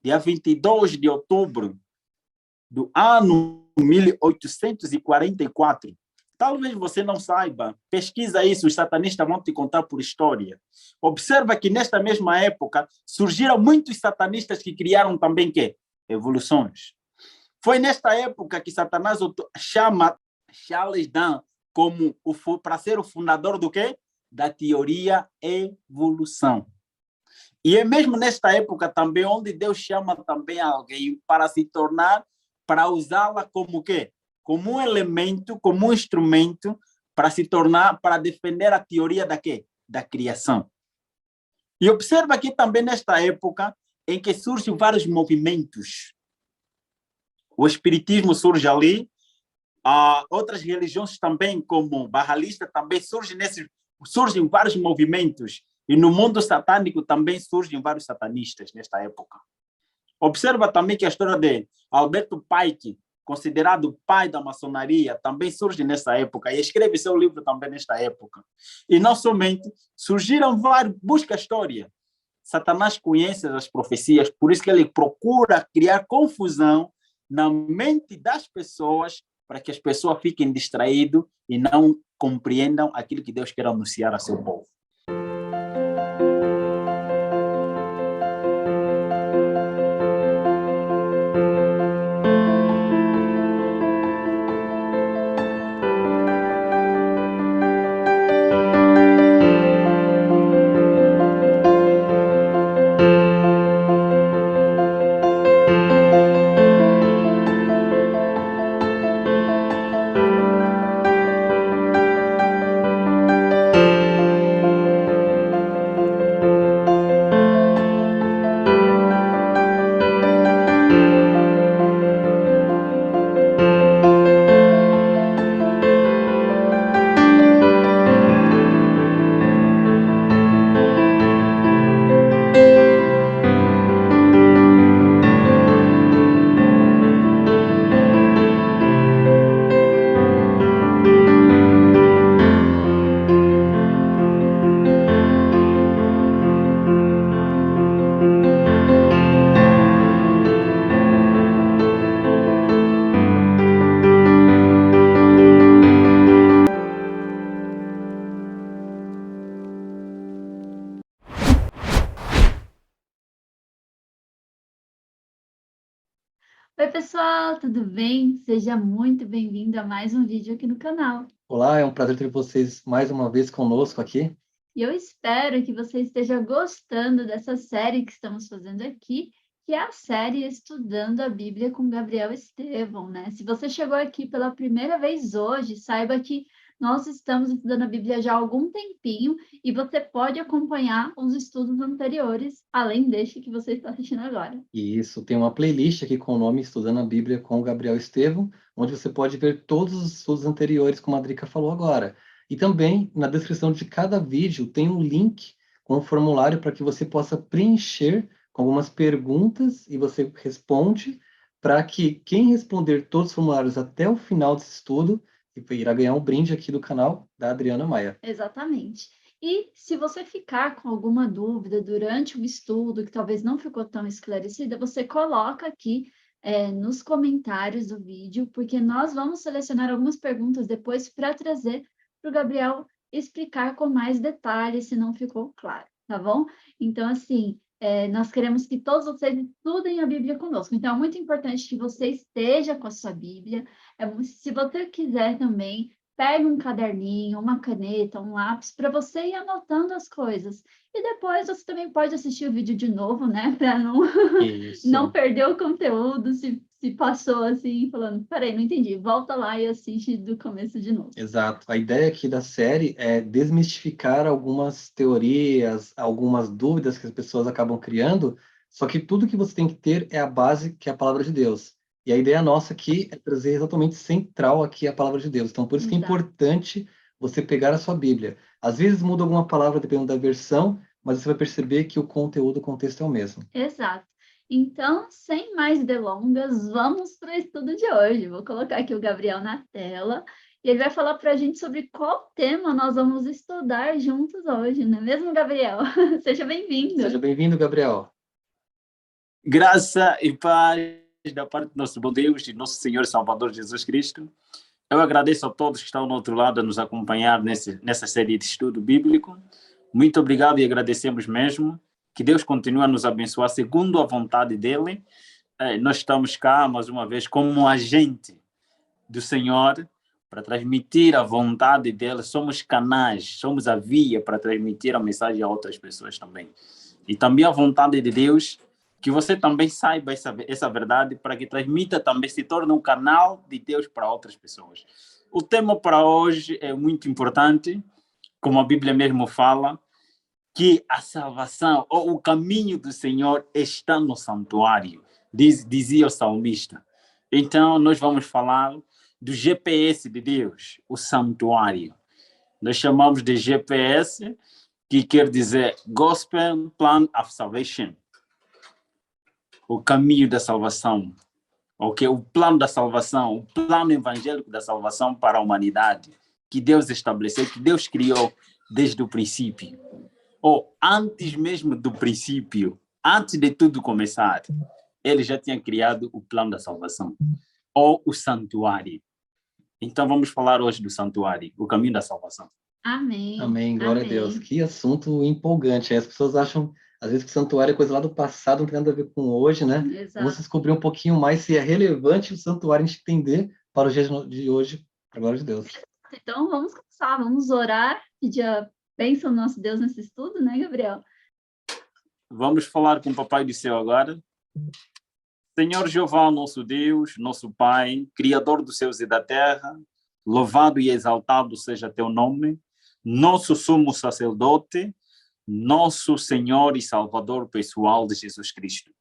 dia 22 de outubro do ano 1844. Talvez você não saiba, pesquisa isso, os satanistas vão te contar por história. Observa que nesta mesma época surgiram muitos satanistas que criaram também que evoluções. Foi nesta época que Satanás chama Charles Darwin como para ser o fundador do quê? Da teoria evolução. E é mesmo nesta época também onde Deus chama também alguém para se tornar, para usá-la como o quê? Como um elemento, como um instrumento para se tornar, para defender a teoria da quê? Da criação. E observa aqui também nesta época em que surgem vários movimentos. O espiritismo surge ali, outras religiões também, como barralista, também surgem vários movimentos. E no mundo satânico também surgem vários satanistas nesta época. Observa também que a história de Alberto Pike, considerado o pai da maçonaria, também surge nessa época e escreve seu livro também nesta época. E não somente, surgiram vários, busca a história. Satanás conhece as profecias, por isso que ele procura criar confusão na mente das pessoas, para que as pessoas fiquem distraídas e não compreendam aquilo que Deus quer anunciar a seu povo. Oi, pessoal, tudo bem? Seja muito bem-vindo a mais um vídeo aqui no canal. Olá, é um prazer ter vocês mais uma vez conosco aqui. E eu espero que você esteja gostando dessa série que estamos fazendo aqui, que é a série Estudando a Bíblia com Gabriel Estevão, né? Se você chegou aqui pela primeira vez hoje, saiba que nós estamos estudando a Bíblia já há algum tempinho e você pode acompanhar os estudos anteriores, além deste que você está assistindo agora. E isso, tem uma playlist aqui com o nome Estudando a Bíblia com o Gabriel Estevão, onde você pode ver todos os estudos anteriores, como a Drica falou agora. E também, na descrição de cada vídeo, tem um link com um formulário para que você possa preencher com algumas perguntas e você responde, para que quem responder todos os formulários até o final desse estudo irá ganhar um brinde aqui do canal da Adriana Maia. Exatamente. E se você ficar com alguma dúvida durante o estudo, que talvez não ficou tão esclarecida, você coloca aqui nos comentários do vídeo, porque nós vamos selecionar algumas perguntas depois para trazer para o Gabriel explicar com mais detalhes, se não ficou claro, tá bom? Então, assim, nós queremos que todos vocês estudem a Bíblia conosco. Então, é muito importante que você esteja com a sua Bíblia. Se você quiser também, pega um caderninho, uma caneta, um lápis, para você ir anotando as coisas. E depois você também pode assistir o vídeo de novo, né? Para não, não perder o conteúdo, se passou assim, falando, peraí, não entendi. Volta lá e assiste do começo de novo. Exato. A ideia aqui da série é desmistificar algumas teorias, algumas dúvidas que as pessoas acabam criando, só que tudo que você tem que ter é a base, que é a palavra de Deus. E a ideia nossa aqui é trazer exatamente central aqui a palavra de Deus. Então, por isso que é importante você pegar a sua Bíblia. Às vezes muda alguma palavra dependendo da versão, mas você vai perceber que o conteúdo, o contexto é o mesmo. Exato. Então, sem mais delongas, vamos para o estudo de hoje. Vou colocar aqui o Gabriel na tela e ele vai falar para a gente sobre qual tema nós vamos estudar juntos hoje, não é mesmo, Gabriel? Seja bem-vindo. Seja bem-vindo, Gabriel. Graça e paz da parte do nosso bom Deus e nosso Senhor e Salvador Jesus Cristo. Eu agradeço a todos que estão no outro lado a nos acompanhar nessa série de estudo bíblico. Muito obrigado e agradecemos mesmo. Que Deus continue a nos abençoar segundo a vontade dEle. Nós estamos cá, mais uma vez, como agente do Senhor para transmitir a vontade dEle. Somos canais, somos a via para transmitir a mensagem a outras pessoas também. E também a vontade de Deus, que você também saiba essa verdade, para que transmita também, se torne um canal de Deus para outras pessoas. O tema para hoje é muito importante, como a Bíblia mesmo fala, que a salvação, ou o caminho do Senhor está no santuário, dizia o salmista. Então, nós vamos falar do GPS de Deus, o santuário. Nós chamamos de GPS, que quer dizer Gospel Plan of Salvation. O caminho da salvação, okay? O plano da salvação, o plano evangélico da salvação para a humanidade, que Deus estabeleceu, que Deus criou desde o princípio. Ou antes mesmo do princípio, antes de tudo começar, ele já tinha criado o plano da salvação, ou o santuário. Então vamos falar hoje do santuário, o caminho da salvação. Amém. Amém, glória Amém. a Deus. Que assunto empolgante. As pessoas acham, às vezes, que santuário é coisa lá do passado, não tem nada a ver com hoje, né? Exato. Vamos descobrir um pouquinho mais se é relevante o santuário a gente entender para o dia de hoje, para a glória de Deus. Então, vamos começar, vamos orar, pedir a bênção do nosso Deus nesse estudo, né, Gabriel? Vamos falar com o Papai do Céu agora. Senhor Jeová, nosso Deus, nosso Pai, Criador dos céus e da terra, louvado e exaltado seja teu nome, nosso sumo sacerdote, nosso Senhor e Salvador pessoal de Jesus Cristo.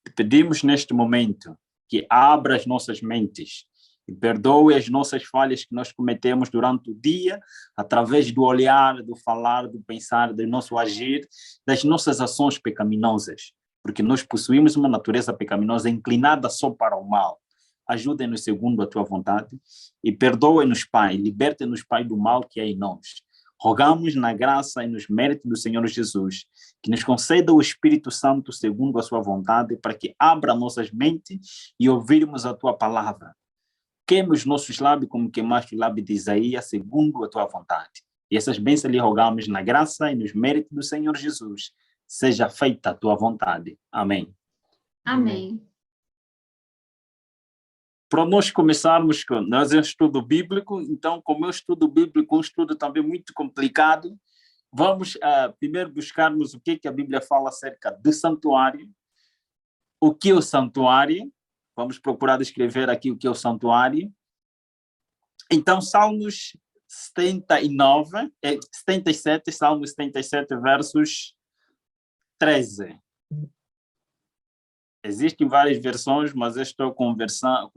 Te pedimos neste momento que abra as nossas mentes e perdoe as nossas falhas que nós cometemos durante o dia, através do olhar, do falar, do pensar, do nosso agir, das nossas ações pecaminosas, porque nós possuímos uma natureza pecaminosa inclinada só para o mal. Ajuda-nos segundo a tua vontade e perdoe-nos, Pai, liberte-nos, Pai, do mal que é em nós. Rogamos na graça e nos méritos do Senhor Jesus, que nos conceda o Espírito Santo segundo a sua vontade, para que abra nossas mentes e ouvirmos a tua palavra. Queime os nossos lábios como queimaste o lábio de Isaías, segundo a tua vontade. E essas bênçãos lhe rogamos na graça e nos méritos do Senhor Jesus. Seja feita a tua vontade. Amém. Amém. Para nós começarmos com nós é um estudo bíblico, então, como é um estudo bíblico, um estudo também muito complicado, vamos primeiro buscarmos o que a Bíblia fala acerca do santuário, o que é o santuário, vamos procurar descrever aqui o que é o santuário. Então, Salmos 77, Salmos 77, versos 13. Existem várias versões, mas eu estou com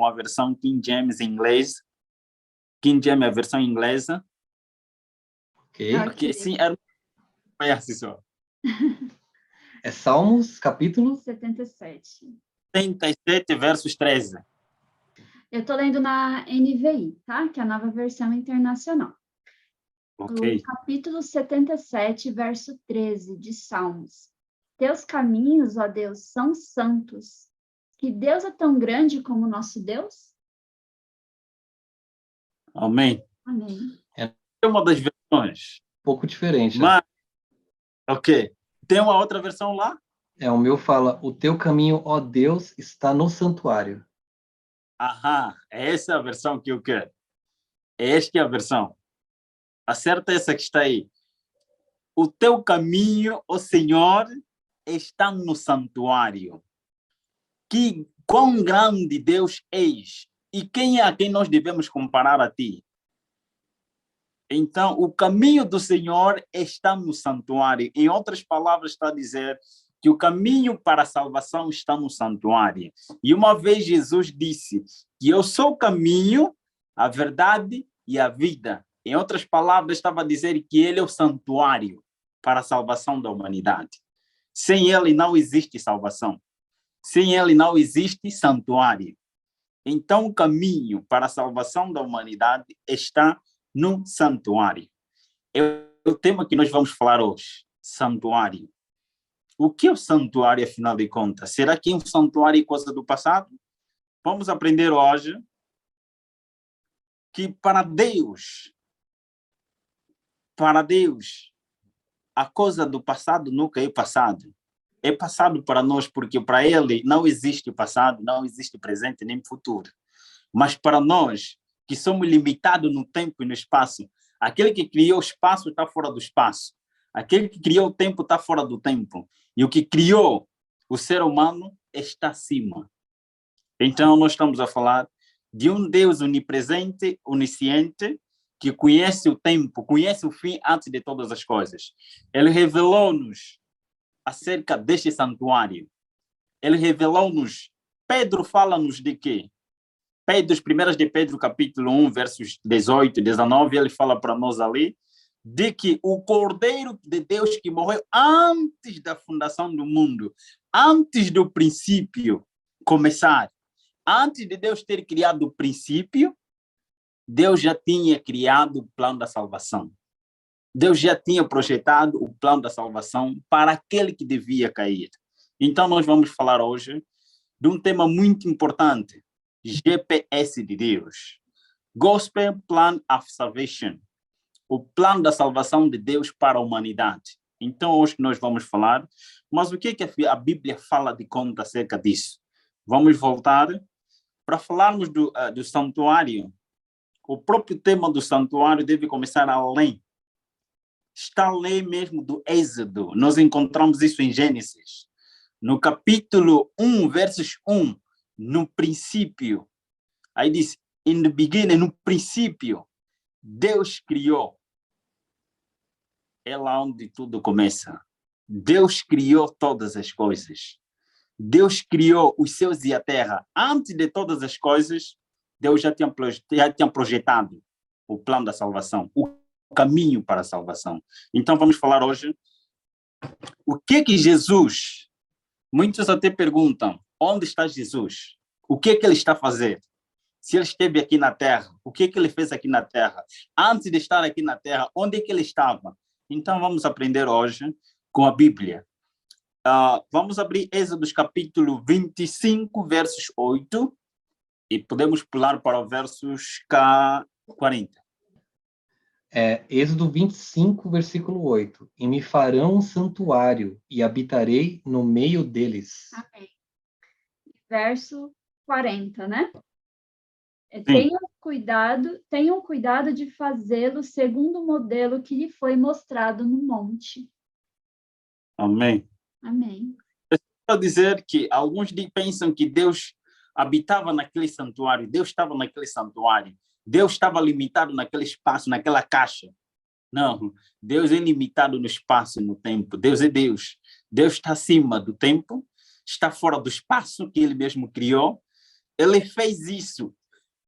a versão King James em inglês. King James é a versão inglesa. Ok. Porque sim, conhece só. É Salmos, capítulo 77. 77, versos 13. Eu estou lendo na NVI, tá? Que é a nova versão internacional. Ok. O capítulo 77, verso 13 de Salmos. Teus caminhos, ó Deus, são santos. Que Deus é tão grande como o nosso Deus? Amém. Amém. É uma das versões. um pouco diferente. Mas, ok. Tem uma outra versão lá? O meu fala, o teu caminho, ó Deus, está no santuário. Aham, é essa a versão que eu quero. Esta é a versão. Acerta essa que está aí. O teu caminho, ó Senhor, está no santuário. Que quão grande Deus és e quem é a quem nós devemos comparar a ti? Então, o caminho do Senhor está no santuário. Em outras palavras, está a dizer que o caminho para a salvação está no santuário. E uma vez Jesus disse que eu sou o caminho, a verdade e a vida. Em outras palavras, estava a dizer que ele é o santuário para a salvação da humanidade. Sem ele não existe salvação. Sem ele não existe santuário. Então, o caminho para a salvação da humanidade está no santuário. É o tema que nós vamos falar hoje, santuário. O que é o santuário, afinal de contas? Será que um santuário é coisa do passado? Vamos aprender hoje que para Deus, a coisa do passado nunca é passado. É passado para nós porque para Ele não existe passado, não existe presente nem futuro. Mas para nós, que somos limitados no tempo e no espaço, aquele que criou o espaço está fora do espaço. Aquele que criou o tempo está fora do tempo. E o que criou o ser humano está acima. Então, nós estamos a falar de um Deus onipresente, onisciente, que conhece o tempo, conhece o fim antes de todas as coisas. Ele revelou-nos acerca deste santuário. Ele revelou-nos. Pedro fala-nos de quê? Pedro, os primeiros de Pedro, capítulo 1, versos 18 e 19, ele fala para nós ali de que o Cordeiro de Deus que morreu antes da fundação do mundo, antes do princípio começar, antes de Deus ter criado o princípio, Deus já tinha criado o plano da salvação. Deus já tinha projetado o plano da salvação para aquele que devia cair. Então, nós vamos falar hoje de um tema muito importante, GPS de Deus. Gospel Plan of Salvation. O plano da salvação de Deus para a humanidade. Então, hoje nós vamos falar, mas o que a Bíblia fala de conta acerca disso? Vamos voltar para falarmos do santuário. O próprio tema do santuário deve começar além. Está além mesmo do Êxodo. Nós encontramos isso em Gênesis. No capítulo 1, versos 1, no princípio. Aí diz, in the beginning, no princípio, Deus criou. É lá onde tudo começa. Deus criou todas as coisas. Deus criou os céus e a terra. Antes de todas as coisas, Deus já tinha projetado o plano da salvação, o caminho para a salvação. Então, vamos falar hoje o que Jesus, muitos até perguntam, onde está Jesus? O que ele está fazendo? Se ele esteve aqui na terra, o que ele fez aqui na terra? Antes de estar aqui na terra, onde é que ele estava? Então, vamos aprender hoje com a Bíblia. Vamos abrir Êxodo capítulo 25, versos 8, e podemos pular para os versos 40. Êxodo 25, versículo 8. E me farão um santuário, e habitarei no meio deles. Amém. Verso 40, né? Sim. Tenham cuidado de fazê-lo segundo o modelo que lhe foi mostrado no monte. Amém. Amém. Quero dizer que alguns pensam que Deus habitava naquele santuário, Deus estava naquele santuário, Deus estava limitado naquele espaço, naquela caixa. Não, Deus é limitado no espaço e no tempo. Deus é Deus. Deus está acima do tempo, está fora do espaço que ele mesmo criou. Ele fez isso.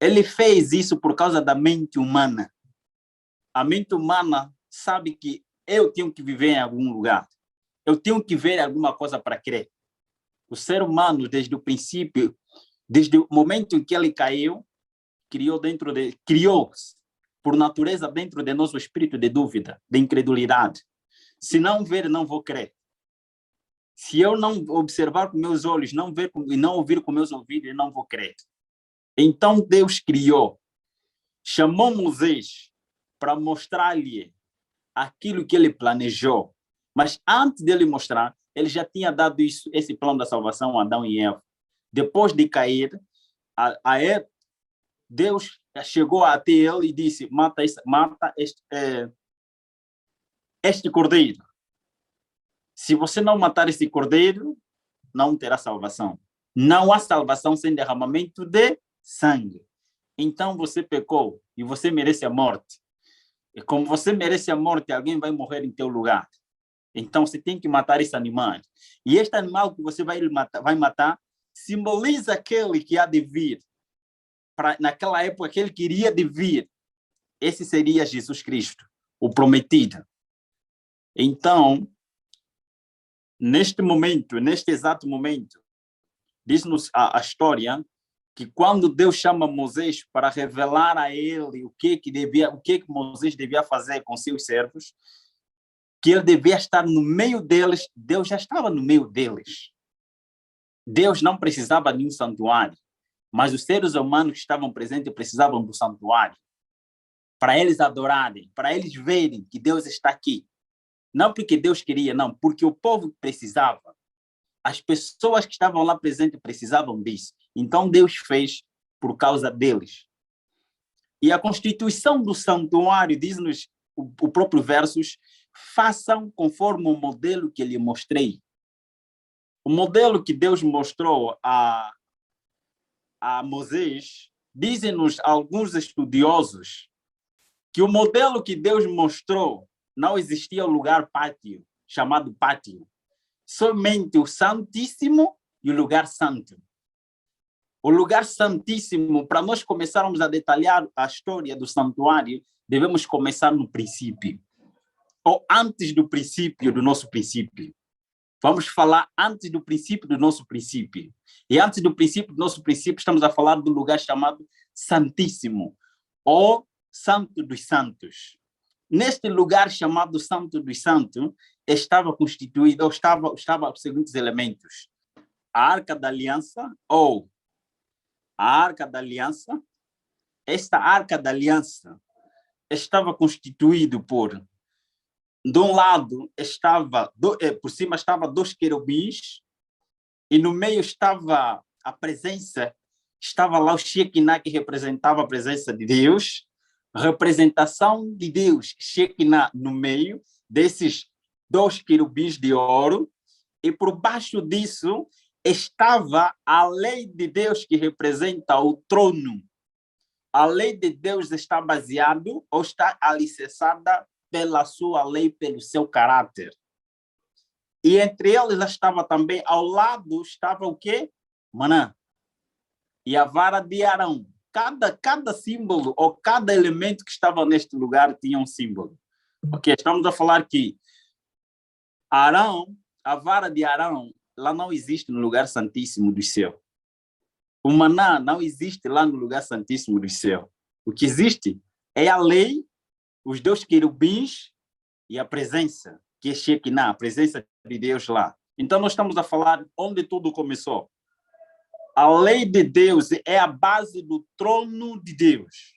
Ele fez isso por causa da mente humana. A mente humana sabe que eu tenho que viver em algum lugar. Eu tenho que ver alguma coisa para crer. O ser humano, desde o princípio, desde o momento em que ele caiu, criou por natureza dentro de nós o espírito de dúvida, de incredulidade. Se não ver, não vou crer. Se eu não observar com meus olhos, não ver e não ouvir com meus ouvidos, eu não vou crer. Então Deus criou, chamou Moisés para mostrar-lhe aquilo que ele planejou. Mas antes dele mostrar, ele já tinha dado esse plano da salvação a Adão e Eva. Depois de cair, Deus chegou até ele e disse, mata este cordeiro. Se você não matar esse cordeiro, não terá salvação. Não há salvação sem derramamento de sangue. Então você pecou e você merece a morte. E como você merece a morte, alguém vai morrer em teu lugar. Então você tem que matar esse animal. E este animal que você vai matar simboliza aquele que há de vir. Naquela época, aquele que iria de vir. Esse seria Jesus Cristo, o prometido. Então, neste exato momento, diz-nos a história que quando Deus chama Moisés para revelar a ele o que Moisés devia fazer com seus servos, que ele devia estar no meio deles, Deus já estava no meio deles. Deus não precisava de um santuário, mas os seres humanos que estavam presentes precisavam do santuário para eles adorarem, para eles verem que Deus está aqui. Não porque Deus queria, não, porque o povo precisava. As pessoas que estavam lá presentes precisavam disso. Então Deus fez por causa deles. E a constituição do santuário, diz-nos o próprio versos, façam conforme o modelo que lhe mostrei. O modelo que Deus mostrou a Moisés, dizem-nos alguns estudiosos que o modelo que Deus mostrou não existia um lugar pátio, chamado pátio. Somente o Santíssimo e o lugar santo. O lugar santíssimo, para nós começarmos a detalhar a história do santuário, devemos começar no princípio. Ou antes do princípio do nosso princípio. Vamos falar antes do princípio do nosso princípio. E antes do princípio do nosso princípio, estamos a falar do lugar chamado Santíssimo, ou Santo dos Santos. Neste lugar chamado Santo dos Santos, estava constituído, ou estava os seguintes elementos. A Arca da Aliança, ou a Arca da Aliança. Esta Arca da Aliança estava constituído por, de um lado, por cima estava 2 querubins, e no meio estava a presença, estava lá o Shekinah, que representava a presença de Deus, representação de Deus, Shekinah no meio desses 2 querubins de ouro, e por baixo disso estava a lei de Deus, que representa o trono. A lei de Deus está baseada ou está alicerçada pela sua lei, pelo seu caráter. E entre eles estava também, ao lado estava o quê? Maná. E a vara de Arão. Cada símbolo ou cada elemento que estava neste lugar tinha um símbolo. Ok, estamos a falar que Arão, a vara de Arão, lá não existe no lugar santíssimo do céu. O maná não existe lá no lugar santíssimo do céu. O que existe é a lei, os 2 querubins e a presença, que é Shekinah, a presença de Deus lá. Então nós estamos a falar onde tudo começou. A lei de Deus é a base do trono de Deus.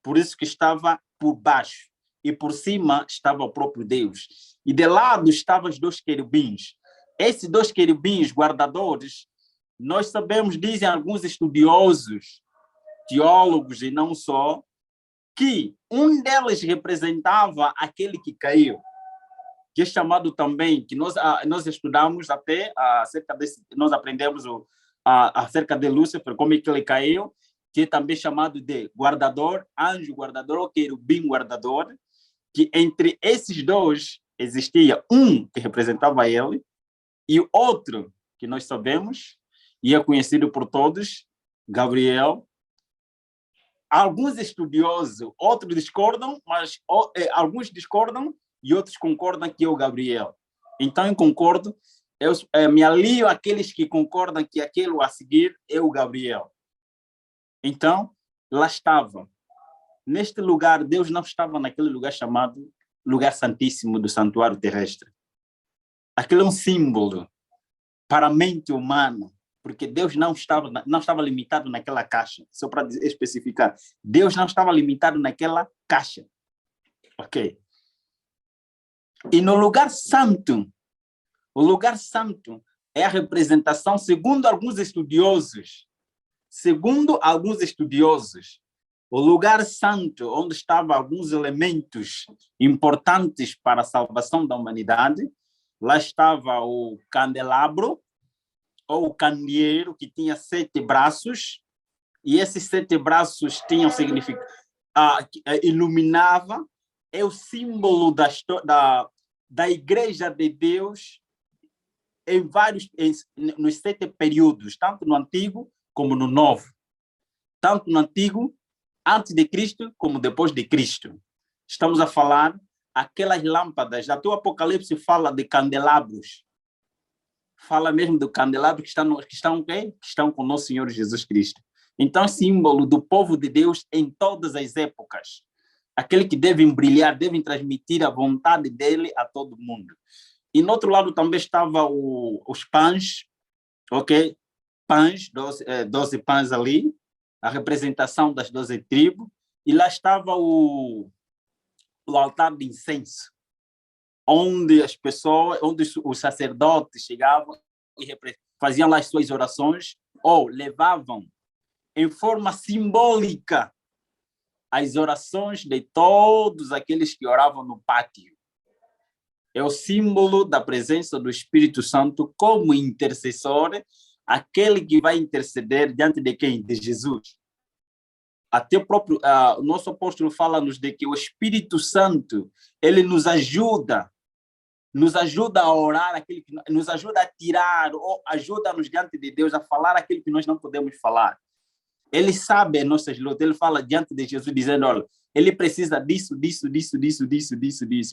Por isso que estava por baixo. E por cima estava o próprio Deus. E de lado estavam os 2 querubins. Esses 2 querubins guardadores, nós sabemos, dizem alguns estudiosos, teólogos e não só, que um deles representava aquele que caiu, que é chamado também, que nós estudamos até acerca desse, nós aprendemos acerca de Lúcifer, como é que ele caiu, que é também chamado de guardador, anjo guardador ou querubim guardador, que entre esses 2 existia um que representava ele e o outro que nós sabemos e é conhecido por todos, Gabriel. Alguns estudiosos, outros discordam, mas alguns discordam e outros concordam que é o Gabriel. Então eu concordo, eu me alio àqueles que concordam que aquele a seguir é o Gabriel. Então, lá estava. Neste lugar, Deus não estava naquele lugar chamado lugar santíssimo do santuário terrestre. Aquele é um símbolo para a mente humana, porque Deus não estava limitado naquela caixa. Só para especificar, Deus não estava limitado naquela caixa. Ok? E no lugar santo, o lugar santo é a representação, segundo alguns estudiosos, o lugar santo, onde estavam alguns elementos importantes para a salvação da humanidade, lá estava o candelabro, ou o candeeiro, que tinha 7 braços, e esses 7 braços tinham significado, iluminava, é o símbolo da Igreja de Deus nos 7 períodos, tanto no Antigo como no Novo. Tanto no Antigo, antes de Cristo, como depois de Cristo. Estamos a falar aquelas lâmpadas. Até o Apocalipse fala de candelabros. Fala mesmo do candelabro que estão com o nosso Senhor Jesus Cristo. Então, é símbolo do povo de Deus em todas as épocas. aquele que deve brilhar, deve transmitir a vontade dele a todo mundo. E no outro lado também estava os pães, ok? Pães, 12 pães ali, a representação das 12 tribos, e lá estava o altar de incenso, onde as pessoas, onde os sacerdotes chegavam e faziam lá as suas orações, ou levavam em forma simbólica as orações de todos aqueles que oravam no pátio. É o símbolo da presença do Espírito Santo como intercessor, aquele que vai interceder diante de quem? De Jesus. Até o nosso apóstolo fala-nos de que o Espírito Santo, ele nos ajuda a orar, nos ajuda a tirar, ou ajuda-nos diante de Deus a falar aquilo que nós não podemos falar. Ele sabe as nossas lutas, ele fala diante de Jesus dizendo, olha, ele precisa disso.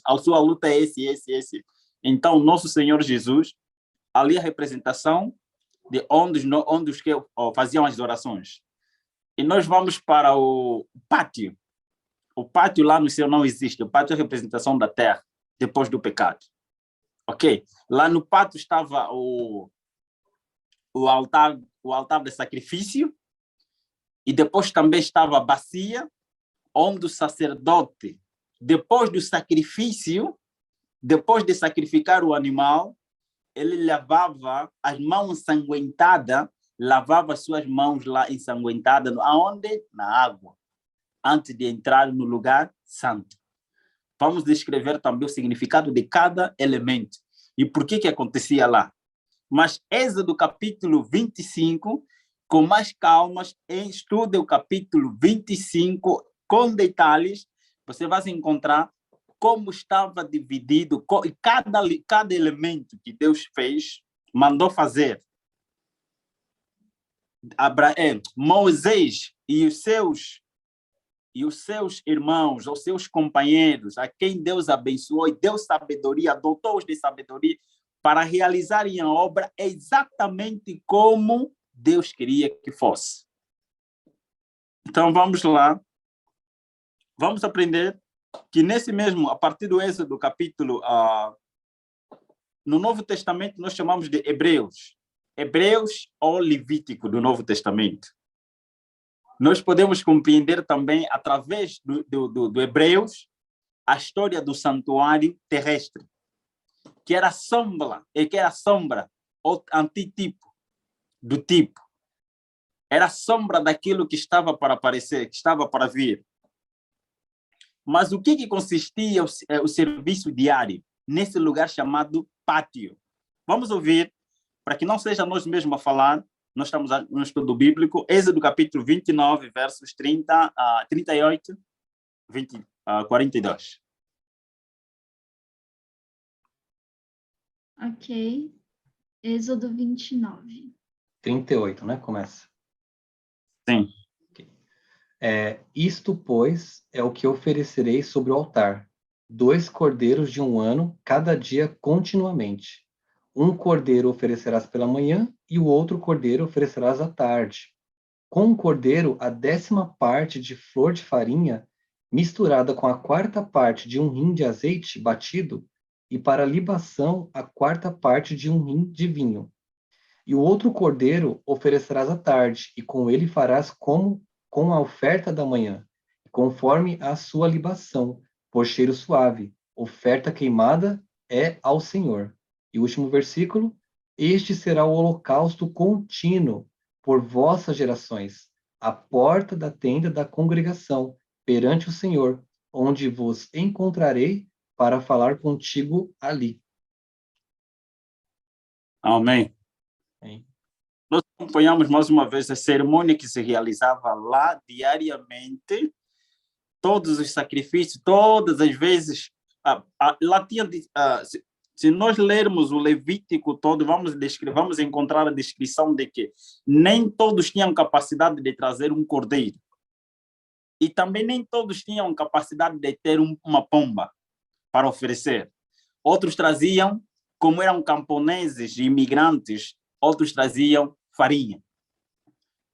A sua luta é esse. Então, nosso Senhor Jesus, ali a representação de onde os que faziam as orações. E nós vamos para o pátio. O pátio lá no céu não existe. O pátio é a representação da terra, depois do pecado. Ok? Lá no pátio estava o altar de sacrifício, e depois também estava a bacia, onde o sacerdote, depois do sacrifício, depois de sacrificar o animal, ele lavava as mãos ensanguentadas, lavava as suas mãos lá ensanguentadas, aonde? Na água, antes de entrar no lugar santo. Vamos descrever também o significado de cada elemento e por que acontecia lá. Mas Êxodo capítulo 25, com mais calmas, estude o capítulo 25 com detalhes, você vai encontrar como estava dividido, cada elemento que Deus fez, mandou fazer. Moisés e os seus irmãos, os seus companheiros, a quem Deus abençoou e deu sabedoria, dotou-os de sabedoria para realizarem a obra exatamente como Deus queria que fosse. Então, vamos lá. Vamos aprender que nesse mesmo, a partir do Êxodo, capítulo, no Novo Testamento, nós chamamos de Hebreus. Hebreus ou Levítico do Novo Testamento. Nós podemos compreender também, através do Hebreus, a história do santuário terrestre, que era sombra, ou antitipo do tipo. Era sombra daquilo que estava para aparecer, que estava para vir. Mas o que consistia o serviço diário nesse lugar chamado pátio? Vamos ouvir, para que não seja nós mesmos a falar, nós estamos no estudo bíblico, Êxodo capítulo 29, versos 38, 42. Ok. Êxodo 29. 38, né? Começa. Sim. Isto, pois, é o que oferecerei sobre o altar: 2 cordeiros de 1 ano, cada dia continuamente. Um cordeiro oferecerás pela manhã, e o outro cordeiro oferecerás à tarde. Com o cordeiro, a 10ª parte de flor de farinha, misturada com a 4ª parte de 1 hin de azeite batido, e para libação, a 4ª parte de 1 hin de vinho. E o outro cordeiro oferecerás à tarde, e com ele farás com a oferta da manhã, conforme a sua libação, por cheiro suave. Oferta queimada é ao Senhor. E o último versículo: este será o holocausto contínuo por vossas gerações, à porta da tenda da congregação, perante o Senhor, onde vos encontrarei para falar contigo ali. Amém. Amém. Nós acompanhamos mais uma vez a cerimônia que se realizava lá diariamente, todos os sacrifícios, todas as vezes. Lá tinha, se nós lermos o Levítico todo, vamos encontrar a descrição de que nem todos tinham capacidade de trazer um cordeiro. E também nem todos tinham capacidade de ter uma pomba para oferecer. Outros traziam, como eram camponeses e imigrantes, outros traziam farinha.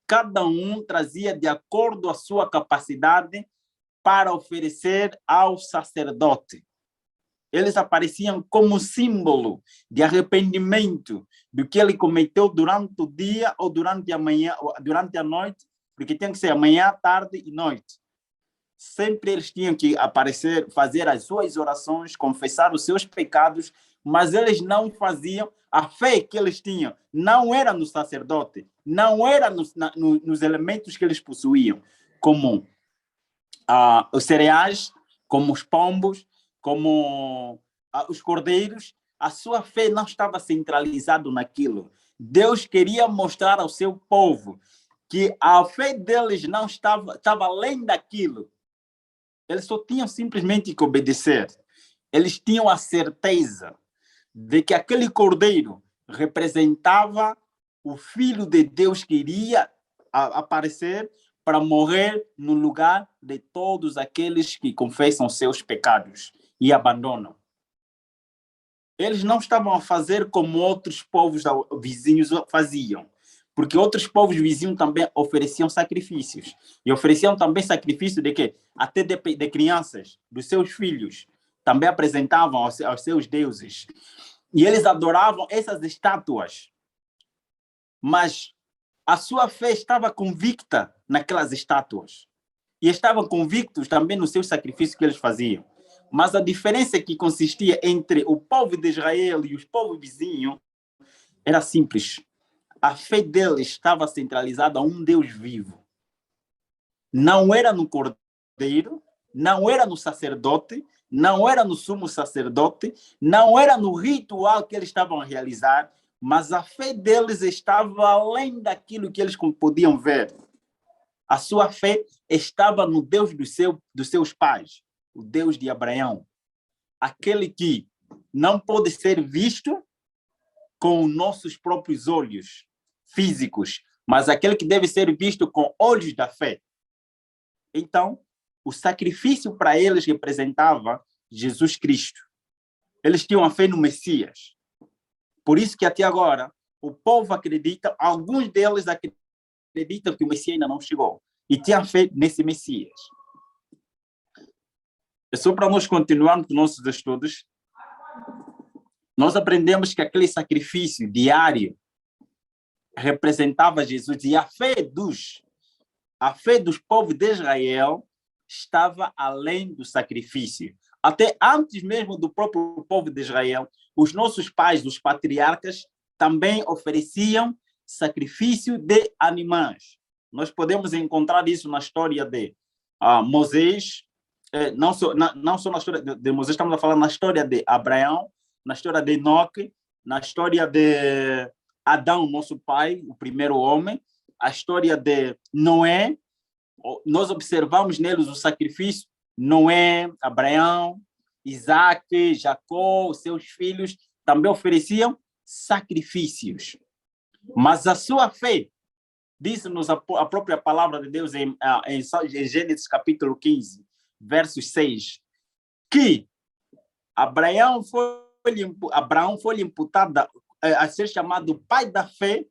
Cada um trazia de acordo com a sua capacidade para oferecer ao sacerdote. Eles apareciam como símbolo de arrependimento do que ele cometeu durante o dia ou durante a manhã, ou durante a noite, porque tem que ser amanhã, tarde e noite. Sempre eles tinham que aparecer, fazer as suas orações, confessar os seus pecados, mas eles não faziam. A fé que eles tinham não era no sacerdote, não era nos elementos que eles possuíam, como os cereais, como os pombos, como os cordeiros. A sua fé não estava centralizada naquilo. Deus queria mostrar ao seu povo que a fé deles não estava além daquilo. Eles só tinham simplesmente que obedecer. Eles tinham a certeza de que aquele cordeiro representava o Filho de Deus que iria aparecer para morrer no lugar de todos aqueles que confessam seus pecados e abandonam. Eles não estavam a fazer como outros povos vizinhos faziam, porque outros povos vizinhos também ofereciam sacrifícios. E ofereciam também sacrifício de quê? Até de crianças, dos seus filhos. Também apresentavam aos seus deuses. E eles adoravam essas estátuas. Mas a sua fé estava convicta naquelas estátuas. E estavam convictos também no seu sacrifício que eles faziam. Mas a diferença que consistia entre o povo de Israel e os povos vizinhos era simples. A fé deles estava centralizada a um Deus vivo. Não era no cordeiro, não era no sacerdote, não era no sumo sacerdote, não era no ritual que eles estavam a realizar, mas a fé deles estava além daquilo que eles podiam ver. A sua fé estava no Deus dos seus pais, o Deus de Abraão, aquele que não pode ser visto com nossos próprios olhos físicos, mas aquele que deve ser visto com olhos da fé. Então, o sacrifício para eles representava Jesus Cristo. Eles tinham a fé no Messias. Por isso que até agora o povo acredita, alguns deles acreditam que o Messias ainda não chegou e tinham fé nesse Messias. É só para nós continuarmos com nossos estudos. Nós aprendemos que aquele sacrifício diário representava Jesus e a fé dos povos de Israel estava além do sacrifício. Até antes mesmo do próprio povo de Israel, os nossos pais, os patriarcas, também ofereciam sacrifício de animais. Nós podemos encontrar isso na história de Moisés, não só na história de Moisés, estamos a falar na história de Abraão, na história de Enoque, na história de Adão, nosso pai, o primeiro homem, a história de Noé. Nós observamos neles o sacrifício. Noé, Abraão, Isaac, Jacó, os seus filhos também ofereciam sacrifícios. Mas a sua fé, diz-nos a própria palavra de Deus em Gênesis capítulo 15, versos 6, que Abraão foi imputado a ser chamado pai da fé,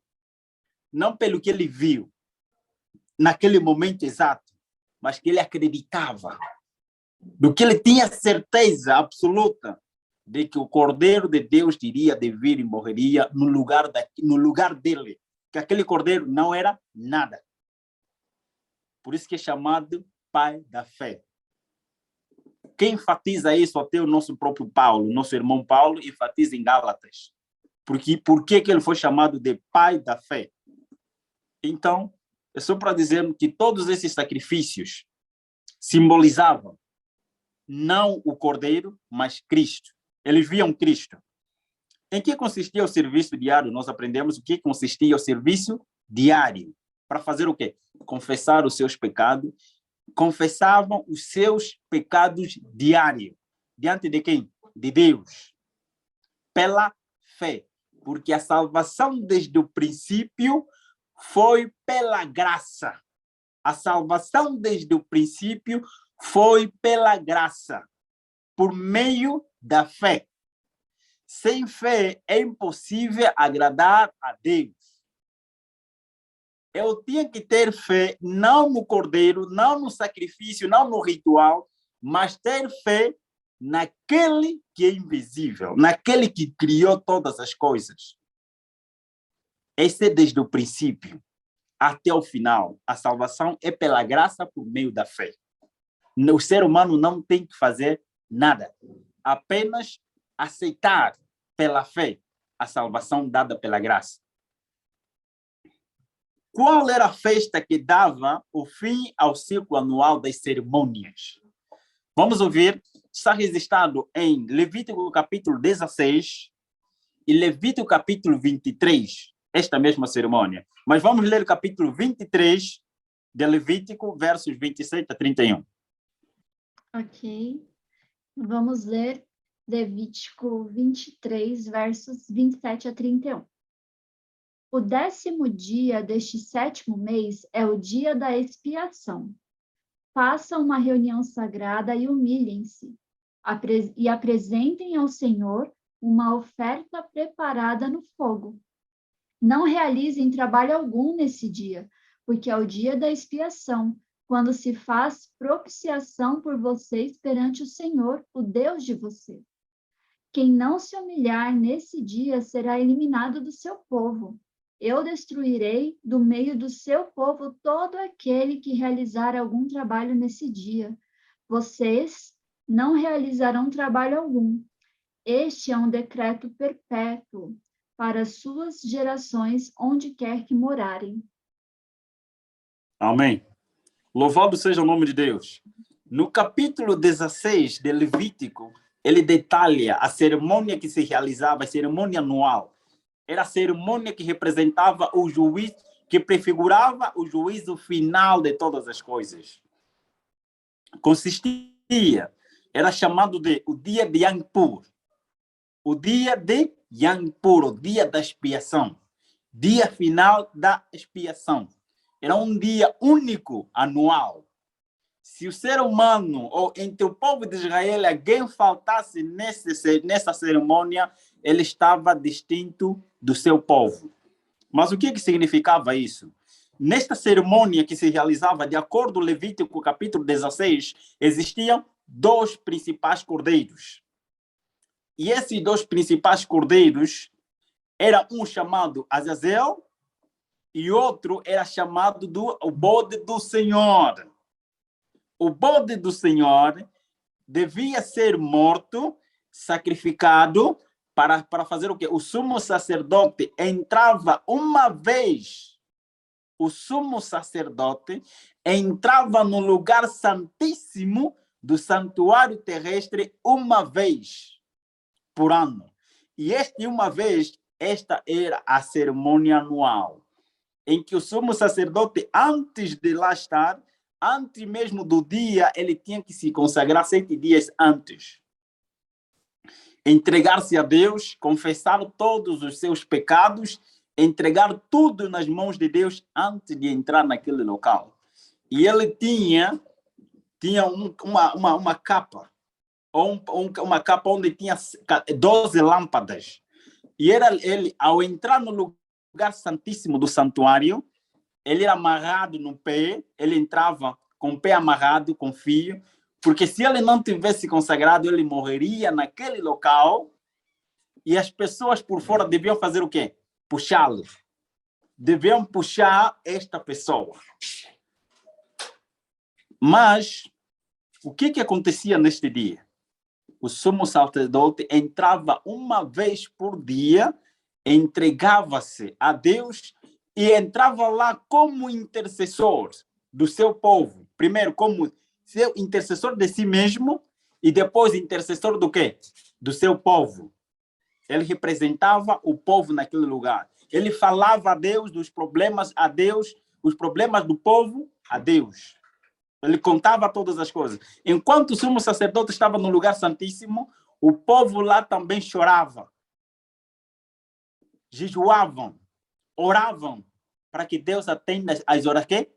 não pelo que ele viu naquele momento exato, mas que ele acreditava, do que ele tinha certeza absoluta de que o Cordeiro de Deus iria de vir e morreria no lugar dele, que aquele Cordeiro não era nada. Por isso que é chamado pai da fé. Quem enfatiza isso até o nosso próprio Paulo, nosso irmão Paulo, enfatiza em Gálatas. Por que ele foi chamado de pai da fé? Então, é só para dizer que todos esses sacrifícios simbolizavam não o Cordeiro, mas Cristo. Eles viam Cristo. Em que consistia o serviço diário? Nós aprendemos o que consistia o serviço diário. Para fazer o quê? Confessar os seus pecados. Confessavam os seus pecados diário. Diante de quem? De Deus. Pela fé. Porque a salvação desde o princípio foi pela graça. A salvação desde o princípio foi pela graça, por meio da fé. Sem fé é impossível agradar a Deus. eu tinha que ter fé não no cordeiro, não no sacrifício, não no ritual, mas ter fé naquele que é invisível, naquele que criou todas as coisas. Esse é desde o princípio até o final. A salvação é pela graça por meio da fé. O ser humano não tem que fazer nada, apenas aceitar pela fé a salvação dada pela graça. Qual era a festa que dava o fim ao ciclo anual das cerimônias? Vamos ouvir, está registrado em Levítico capítulo 16 e Levítico capítulo 23, esta mesma cerimônia. Mas vamos ler o capítulo 23 de Levítico, versos 27 a 31. Ok. Vamos ler Levítico 23, versos 27 a 31. O 10º dia deste 7º mês é o dia da expiação. Façam uma reunião sagrada e humilhem-se, e apresentem ao Senhor uma oferta preparada no fogo. Não realizem trabalho algum nesse dia, porque é o dia da expiação, quando se faz propiciação por vocês perante o Senhor, o Deus de vocês. Quem não se humilhar nesse dia será eliminado do seu povo. Eu destruirei do meio do seu povo todo aquele que realizar algum trabalho nesse dia. Vocês não realizarão trabalho algum. Este é um decreto perpétuo para suas gerações, onde quer que morarem. Amém. Louvado seja o nome de Deus. No capítulo 16 de Levítico, ele detalha a cerimônia que se realizava, a cerimônia anual. Era a cerimônia que representava o juízo, que prefigurava o juízo final de todas as coisas. Consistia, era chamado de o dia de Yom Kippur. O dia de Yom Kippur, o dia da expiação. Dia final da expiação. Era um dia único, anual. Se o ser humano, ou entre o povo de Israel, alguém faltasse nessa cerimônia, ele estava distinto do seu povo. Mas o que significava isso? Nesta cerimônia que se realizava, de acordo com Levítico capítulo 16, existiam 2 principais cordeiros. E esses 2 principais cordeiros, era um chamado Azazel e outro era chamado o bode do Senhor. O bode do Senhor devia ser morto, sacrificado, para fazer o quê? O sumo sacerdote entrava uma vez. O sumo sacerdote entrava no lugar santíssimo do santuário terrestre uma vez por ano. E esta era a cerimônia anual, em que o sumo sacerdote, antes de lá estar, antes mesmo do dia, ele tinha que se consagrar 7 dias antes. Entregar-se a Deus, confessar todos os seus pecados, entregar tudo nas mãos de Deus antes de entrar naquele local. E ele tinha uma capa, uma capa onde tinha 12 lâmpadas. E ele, ao entrar no lugar santíssimo do santuário, ele era amarrado no pé, ele entrava com o pé amarrado, com fio, porque se ele não tivesse consagrado, ele morreria naquele local e as pessoas por fora deviam fazer o quê? Puxá-lo. Deviam puxar esta pessoa. Mas o que acontecia neste dia? O sumo sacerdote entrava uma vez por dia, entregava-se a Deus e entrava lá como intercessor do seu povo. Primeiro, como seu intercessor de si mesmo e depois intercessor do quê? Do seu povo. Ele representava o povo naquele lugar. Ele falava a Deus dos problemas a Deus, os problemas do povo a Deus. Ele contava todas as coisas. Enquanto o sumo sacerdote estava no lugar santíssimo, o povo lá também chorava. Jejuavam, oravam para que Deus atenda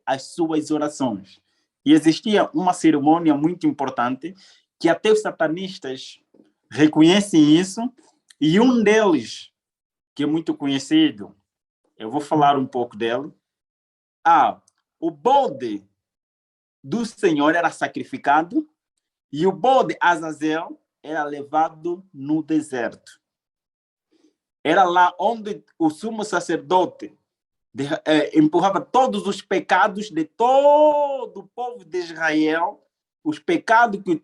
as suas orações. E existia uma cerimônia muito importante que até os satanistas reconhecem isso, e um deles, que é muito conhecido, eu vou falar um pouco dele, o bode do Senhor era sacrificado e o bode Azazel era levado no deserto. Era lá onde o sumo sacerdote empurrava todos os pecados de todo o povo de Israel, os pecados que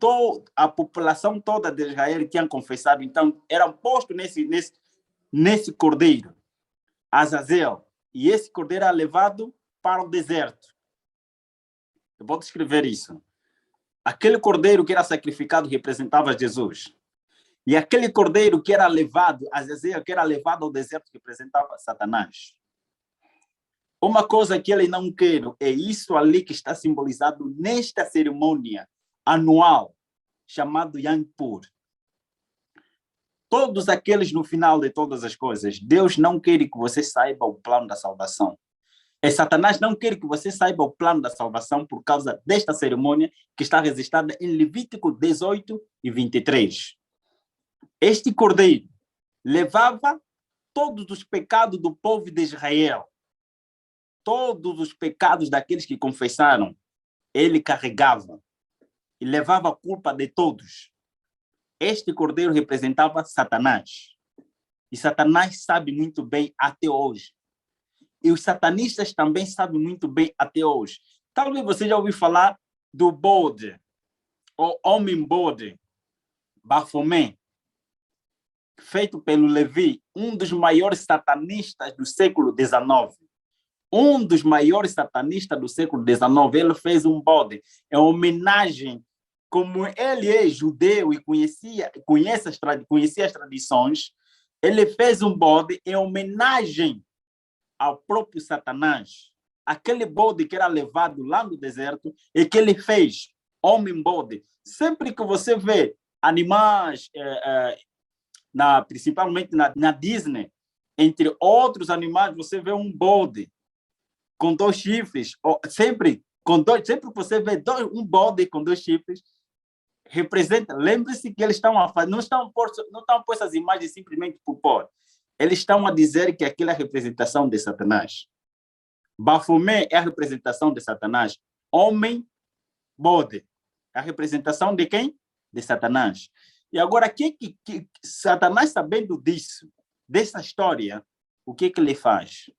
a população toda de Israel tinha confessado. Então, eram postos nesse cordeiro, Azazel. E esse cordeiro era levado para o deserto. Eu vou descrever isso. Aquele cordeiro que era sacrificado representava Jesus. E aquele cordeiro que era levado, Azazel, que era levado ao deserto, representava Satanás. Uma coisa que ele não quer é isso ali que está simbolizado nesta cerimônia anual, chamado Yom Kippur. Todos aqueles no final de todas as coisas, Deus não quer que você saiba o plano da salvação. Satanás não quer que você saiba o plano da salvação por causa desta cerimônia que está registrada em Levítico 18 e 23. Este cordeiro levava todos os pecados do povo de Israel. Todos os pecados daqueles que confessaram, ele carregava e levava a culpa de todos. Este cordeiro representava Satanás. E Satanás sabe muito bem até hoje. E os satanistas também sabem muito bem até hoje. Talvez você já ouviu falar do bode, ou homem-bode, Bafomé, feito pelo Levi, um dos maiores satanistas do século XIX. Um dos maiores satanistas do século XIX, ele fez um bode. É uma homenagem, como ele é judeu e conhecia as tradições, ele fez um bode em homenagem ao próprio Satanás. Aquele bode que era levado lá no deserto e que ele fez, homem-bode. Sempre que você vê animais, principalmente na Disney, entre outros animais, você vê um bode com 2 chifres. Sempre que você vê um bode com 2 chifres, representa. Lembre-se que eles estão a fazer, não estão por essas imagens simplesmente por pôr. Eles estão a dizer que aquilo é a representação de Satanás. Bafomé é a representação de Satanás. Homem, bode. É a representação de quem? De Satanás. E agora, que Satanás, sabendo disso, dessa história, o que ele faz?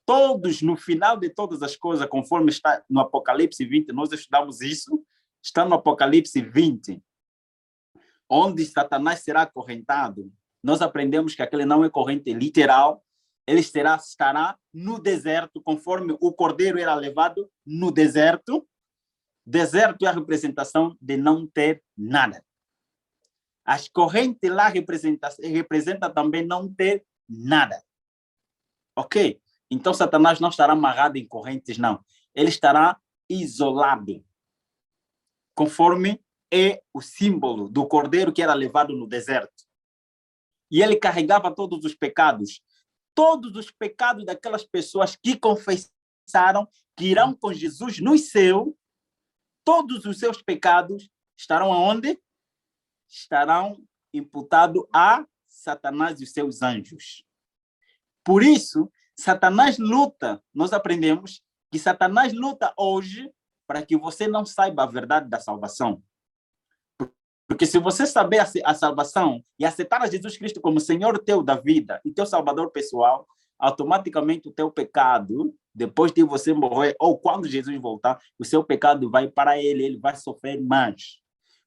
Todos, no final de todas as coisas, conforme está no Apocalipse 20, nós estudamos isso, está no Apocalipse 20, onde Satanás será acorrentado. Nós aprendemos que aquele não é corrente literal, ele estará no deserto, conforme o cordeiro era levado no deserto. Deserto é a representação de não ter nada. As correntes lá representam também não ter nada. Ok? Então, Satanás não estará amarrado em correntes, não. Ele estará isolado, conforme é o símbolo do cordeiro que era levado no deserto. E ele carregava todos os pecados daquelas pessoas que confessaram que irão com Jesus no céu. Todos os seus pecados estarão aonde? Estarão imputados a Satanás e os seus anjos. Por isso, Satanás luta, nós aprendemos que Satanás luta hoje para que você não saiba a verdade da salvação. Porque se você saber a salvação e aceitar a Jesus Cristo como Senhor teu da vida e teu Salvador pessoal, automaticamente o teu pecado, depois de você morrer, ou quando Jesus voltar, o seu pecado vai para ele vai sofrer mais.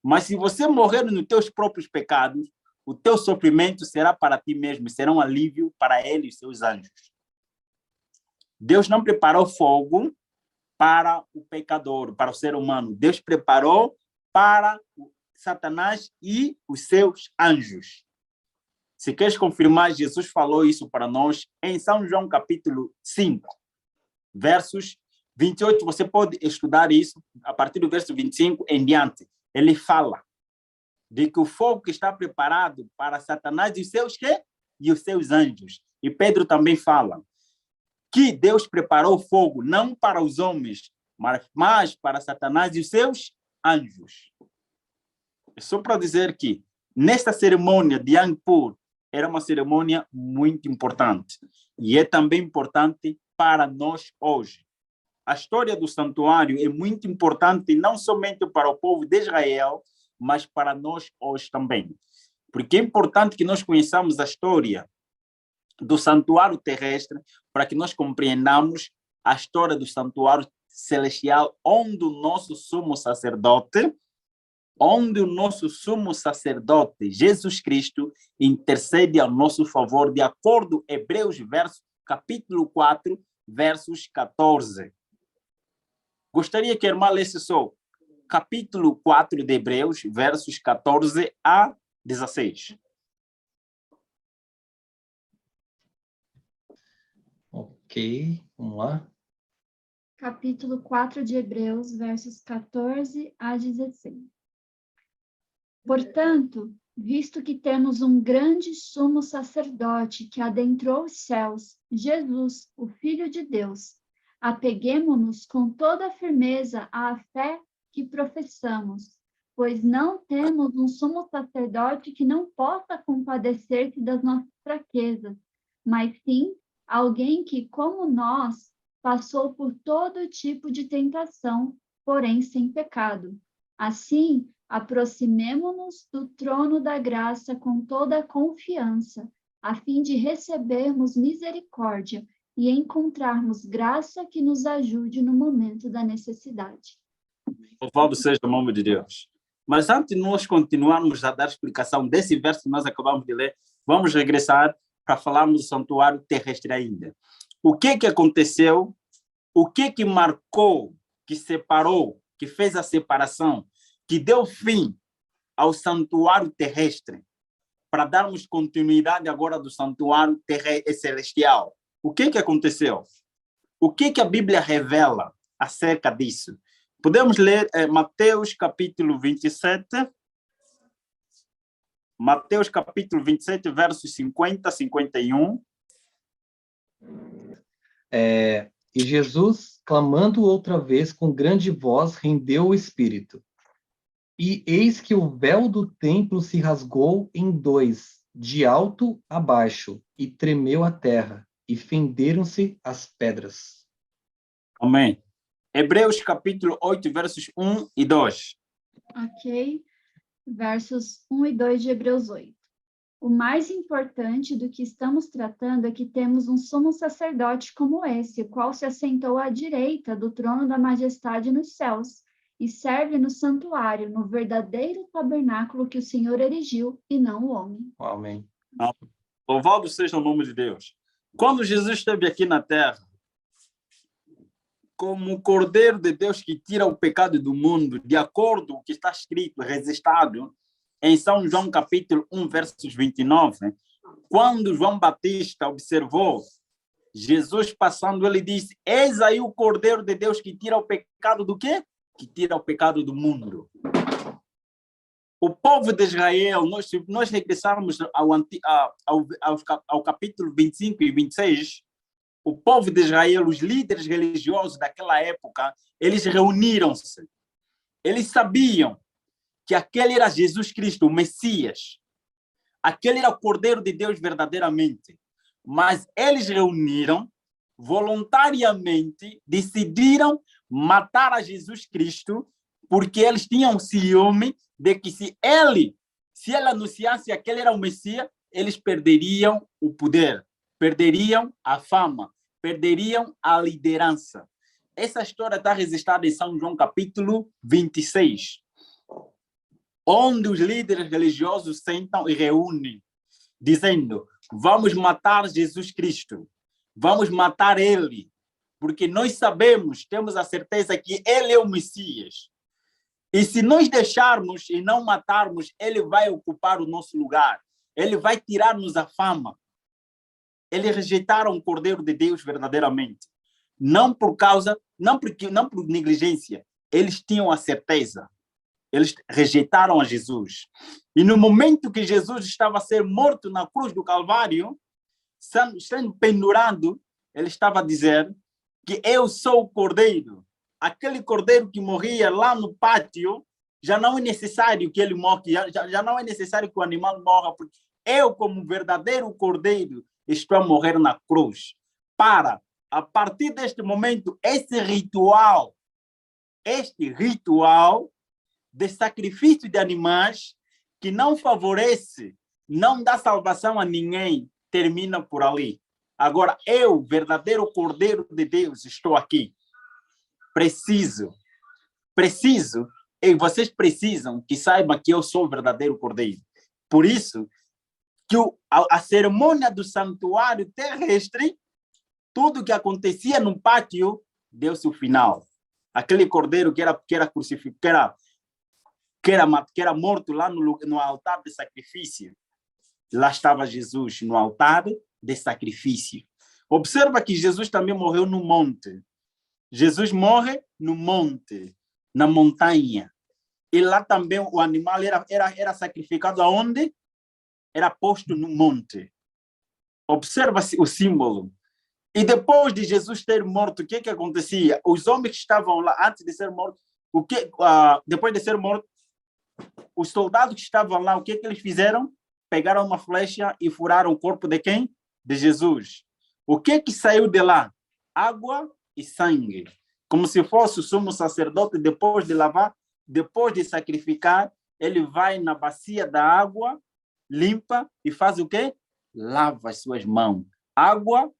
Mas se você morrer nos teus próprios pecados, o teu sofrimento será para ti mesmo, será um alívio para ele e os seus anjos. Deus não preparou fogo para o pecador, para o ser humano. Deus preparou para Satanás e os seus anjos. Se queres confirmar, Jesus falou isso para nós em São João capítulo 5, versos 28. Você pode estudar isso a partir do verso 25 em diante. Ele fala de que o fogo que está preparado para Satanás e os seus quê? E os seus anjos. E Pedro também fala que Deus preparou fogo não para os homens, mas para Satanás e os seus anjos. É só para dizer que nesta cerimônia de Yom Kippur era uma cerimônia muito importante. E é também importante para nós hoje. A história do santuário é muito importante, não somente para o povo de Israel, mas para nós hoje também. Porque é importante que nós conheçamos a história do santuário terrestre para que nós compreendamos a história do santuário celestial, onde o nosso sumo sacerdote, Jesus Cristo, intercede ao nosso favor, de acordo com Hebreus, capítulo 4, versos 14. Gostaria que a irmã lesse só capítulo 4 de Hebreus, versos 14 a 16. Ok, vamos lá. Capítulo 4 de Hebreus, versos 14 a 16. Portanto, visto que temos um grande sumo sacerdote que adentrou os céus, Jesus, o Filho de Deus, apeguemo-nos com toda a firmeza à fé que professamos, pois não temos um sumo sacerdote que não possa compadecer-se das nossas fraquezas, mas sim alguém que, como nós, passou por todo tipo de tentação, porém sem pecado. Assim, aproximemo-nos do trono da graça com toda a confiança, a fim de recebermos misericórdia e encontrarmos graça que nos ajude no momento da necessidade. Louvado seja o nome de Deus. Mas antes de nós continuarmos a dar explicação desse verso que nós acabamos de ler, vamos regressar para falarmos do santuário terrestre ainda. O que aconteceu? O que marcou, que separou, que fez a separação, que deu fim ao santuário terrestre, para darmos continuidade agora do santuário celestial? O que aconteceu? O que a Bíblia revela acerca disso? Podemos ler Mateus capítulo 27, Mateus capítulo 27, versos 50 a 51. E Jesus, clamando outra vez com grande voz, rendeu o espírito. E eis que o véu do templo se rasgou em dois, de alto a baixo, e tremeu a terra, e fenderam-se as pedras. Amém. Hebreus capítulo 8, versos 1 e 2. Ok? Versos 1 e 2 de Hebreus 8. O mais importante do que estamos tratando é que temos um sumo sacerdote como esse, o qual se assentou à direita do trono da majestade nos céus, e serve no santuário, no verdadeiro tabernáculo que o Senhor erigiu, e não o homem. Amém. Louvado seja o nome de Deus. Quando Jesus esteve aqui na terra, como o Cordeiro de Deus que tira o pecado do mundo, de acordo com o que está escrito, registrado em São João capítulo 1, versos 29, quando João Batista observou Jesus passando, ele disse: eis aí o Cordeiro de Deus que tira o pecado do quê? Que tira o pecado do mundo. O povo de Israel, se nós regressarmos ao capítulo 25 e 26, o povo de Israel, os líderes religiosos daquela época, eles reuniram-se. Eles sabiam que aquele era Jesus Cristo, o Messias. Aquele era o Cordeiro de Deus verdadeiramente. Mas eles reuniram, voluntariamente, decidiram matar a Jesus Cristo, porque eles tinham ciúme de que se ele anunciasse que aquele era o Messias, eles perderiam o poder, perderiam a fama, perderiam a liderança. Essa história está registrada em São João capítulo 26, onde os líderes religiosos sentam e reúnem, dizendo: vamos matar Jesus Cristo, vamos matar ele, porque nós sabemos, temos a certeza que ele é o Messias. E se nós deixarmos e não matarmos, ele vai ocupar o nosso lugar, ele vai tirar-nos a fama. Eles rejeitaram o Cordeiro de Deus verdadeiramente. Não por negligência, eles tinham a certeza. Eles rejeitaram a Jesus. E no momento que Jesus estava a ser morto na cruz do Calvário, sendo pendurado, ele estava a dizer que eu sou o Cordeiro. Aquele Cordeiro que morria lá no pátio, já não é necessário que ele morra, já não é necessário que o animal morra, porque eu, como verdadeiro Cordeiro, estou a morrer na cruz para a partir deste momento, este ritual de sacrifício de animais, que não favorece, não dá salvação a ninguém, termina por ali. Agora, eu, verdadeiro Cordeiro de Deus, estou aqui. Preciso, e vocês precisam que saibam que eu sou o verdadeiro Cordeiro. Por isso, que a cerimônia do santuário terrestre, tudo que acontecia no pátio, deu-se o final. Aquele cordeiro que era crucificado, que era morto lá no altar de sacrifício. Lá estava Jesus, no altar de sacrifício. Observa que Jesus também morreu no monte. Jesus morre no monte, na montanha. E lá também o animal era sacrificado aonde? Era posto no monte. Observa-se o símbolo. E depois de Jesus ter morto, o que acontecia? Os homens que estavam lá antes de ser morto, depois de ser morto, os soldados que estavam lá, o que eles fizeram? Pegaram uma flecha e furaram o corpo de quem? De Jesus. O que saiu de lá? Água e sangue. Como se fosse o sumo sacerdote, depois de lavar, depois de sacrificar, ele vai na bacia da água, limpa e faz o quê? Lava as suas mãos. Água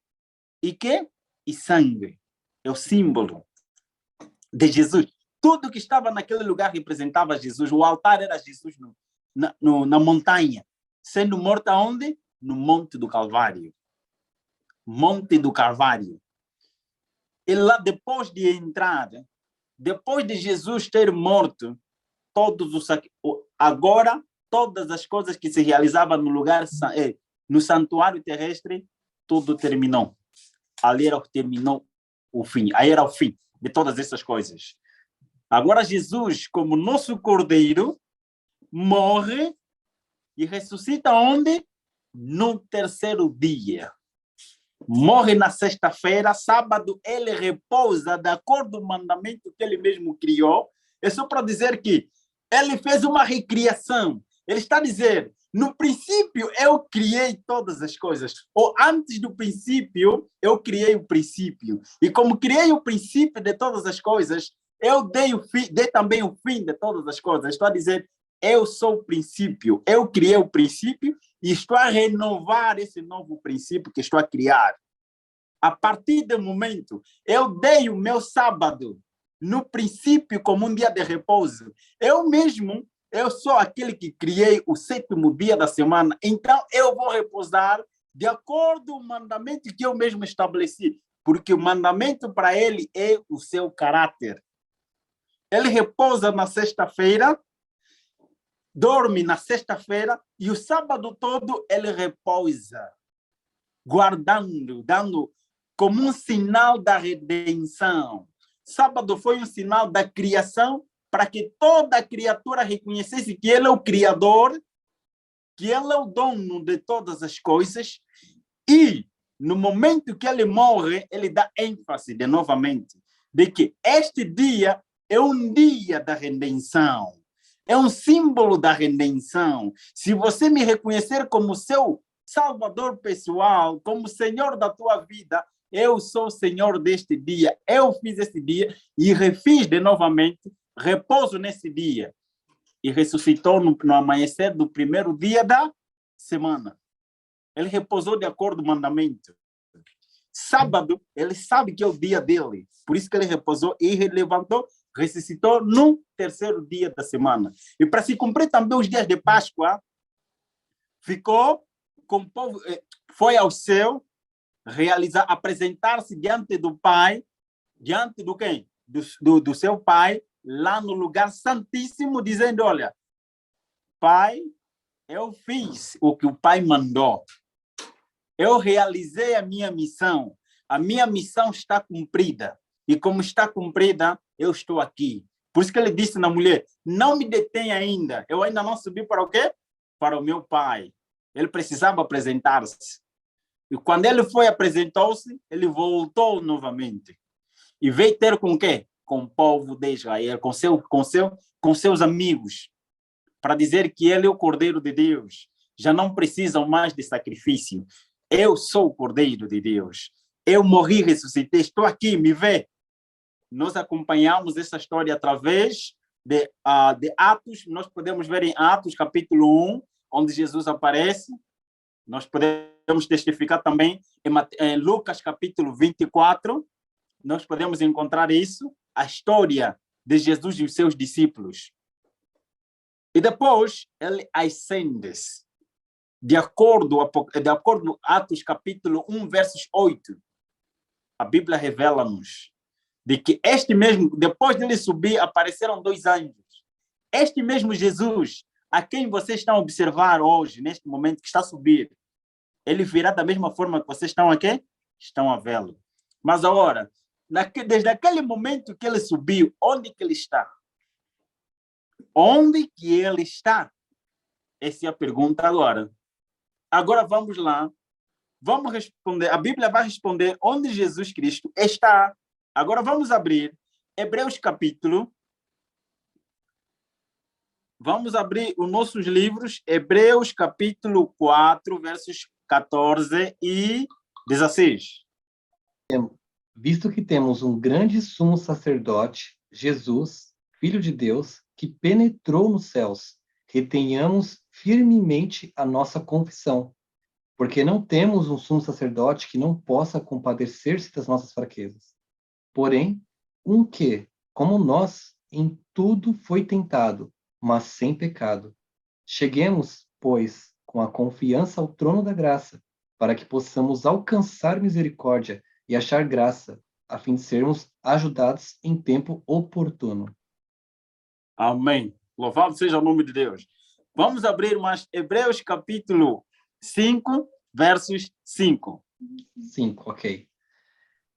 e quê? E sangue. É o símbolo de Jesus. Tudo que estava naquele lugar representava Jesus. O altar era Jesus na montanha. Sendo morto aonde? No Monte do Calvário. Monte do Calvário. E lá, depois de entrar, depois de Jesus ter morto, agora, todas as coisas que se realizavam no lugar, no santuário terrestre, tudo terminou. Ali terminou o fim. Aí era o fim de todas essas coisas. Agora Jesus, como nosso Cordeiro, morre e ressuscita onde? No terceiro dia. Morre na sexta-feira, sábado ele repousa de acordo com o mandamento que ele mesmo criou. É só para dizer que ele fez uma recriação. Ele está a dizer, no princípio eu criei todas as coisas. Ou antes do princípio, eu criei o princípio. E como criei o princípio de todas as coisas, eu dei também o fim de todas as coisas. Estou a dizer, eu sou o princípio. Eu criei o princípio e estou a renovar esse novo princípio que estou a criar. A partir do momento, eu dei o meu sábado no princípio como um dia de repouso. Eu sou aquele que criei o 7º dia da semana. Então, eu vou repousar de acordo com o mandamento que eu mesmo estabeleci. Porque o mandamento para ele é o seu caráter. Ele repousa na sexta-feira, dorme na sexta-feira e o sábado todo ele repousa, guardando, dando como um sinal da redenção. Sábado foi um sinal da criação para que toda criatura reconhecesse que ele é o Criador, que ele é o dono de todas as coisas e no momento que ele morre, ele dá ênfase novamente de que este dia é um dia da redenção. É um símbolo da redenção. Se você me reconhecer como seu salvador pessoal, como Senhor da tua vida, eu sou o Senhor deste dia. Eu fiz esse dia e refiz novamente, repouso nesse dia. E ressuscitou no amanhecer do primeiro dia da semana. Ele repousou de acordo com o mandamento. Sábado, ele sabe que é o dia dele. Por isso que ele repousou e levantou, ressuscitou no terceiro dia da semana. E para se cumprir também os dias de Páscoa, ficou com o povo, foi ao céu, apresentar-se diante do Pai, diante do quem? Do seu Pai, lá no lugar santíssimo, dizendo, olha, Pai, eu fiz o que o Pai mandou. Eu realizei a minha missão. A minha missão está cumprida. E como está cumprida, eu estou aqui. Por isso que ele disse na mulher, não me detém ainda. Eu ainda não subi para o quê? Para o meu Pai. Ele precisava apresentar-se. E quando ele foi, apresentou-se, ele voltou novamente. E veio ter com o quê? Com o povo de Israel, com seus amigos, para dizer que ele é o Cordeiro de Deus. Já não precisam mais de sacrifício. Eu sou o Cordeiro de Deus. Eu morri, ressuscitei, estou aqui, me vê. Nós acompanhamos essa história através de Atos. Nós podemos ver em Atos, capítulo 1, onde Jesus aparece. Nós podemos testificar também em Lucas, capítulo 24. Nós podemos encontrar isso, a história de Jesus e os seus discípulos. E depois, ele ascende-se. De acordo com Atos, capítulo 1, versos 8, a Bíblia revela-nos de que este mesmo, depois dele subir, apareceram 2 anjos. Este mesmo Jesus, a quem vocês estão a observar hoje, neste momento que está a subir, ele virá da mesma forma que vocês estão aqui? Estão a vê-lo. Mas agora, desde aquele momento que ele subiu, onde que ele está? Onde que ele está? Essa é a pergunta agora. Agora vamos lá. Vamos responder. A Bíblia vai responder onde Jesus Cristo está. Agora vamos abrir Hebreus capítulo. Vamos abrir os nossos livros, Hebreus capítulo 4, versos 14 e 16. Visto que temos um grande sumo sacerdote, Jesus, Filho de Deus, que penetrou nos céus, retenhamos firmemente a nossa confissão, porque não temos um sumo sacerdote que não possa compadecer-se das nossas fraquezas. Porém, um que, como nós, em tudo foi tentado, mas sem pecado. Cheguemos, pois, com a confiança ao trono da graça, para que possamos alcançar misericórdia e achar graça, a fim de sermos ajudados em tempo oportuno. Amém. Louvado seja o nome de Deus. Vamos abrir mais Hebreus capítulo 5, versos 5. 5, ok.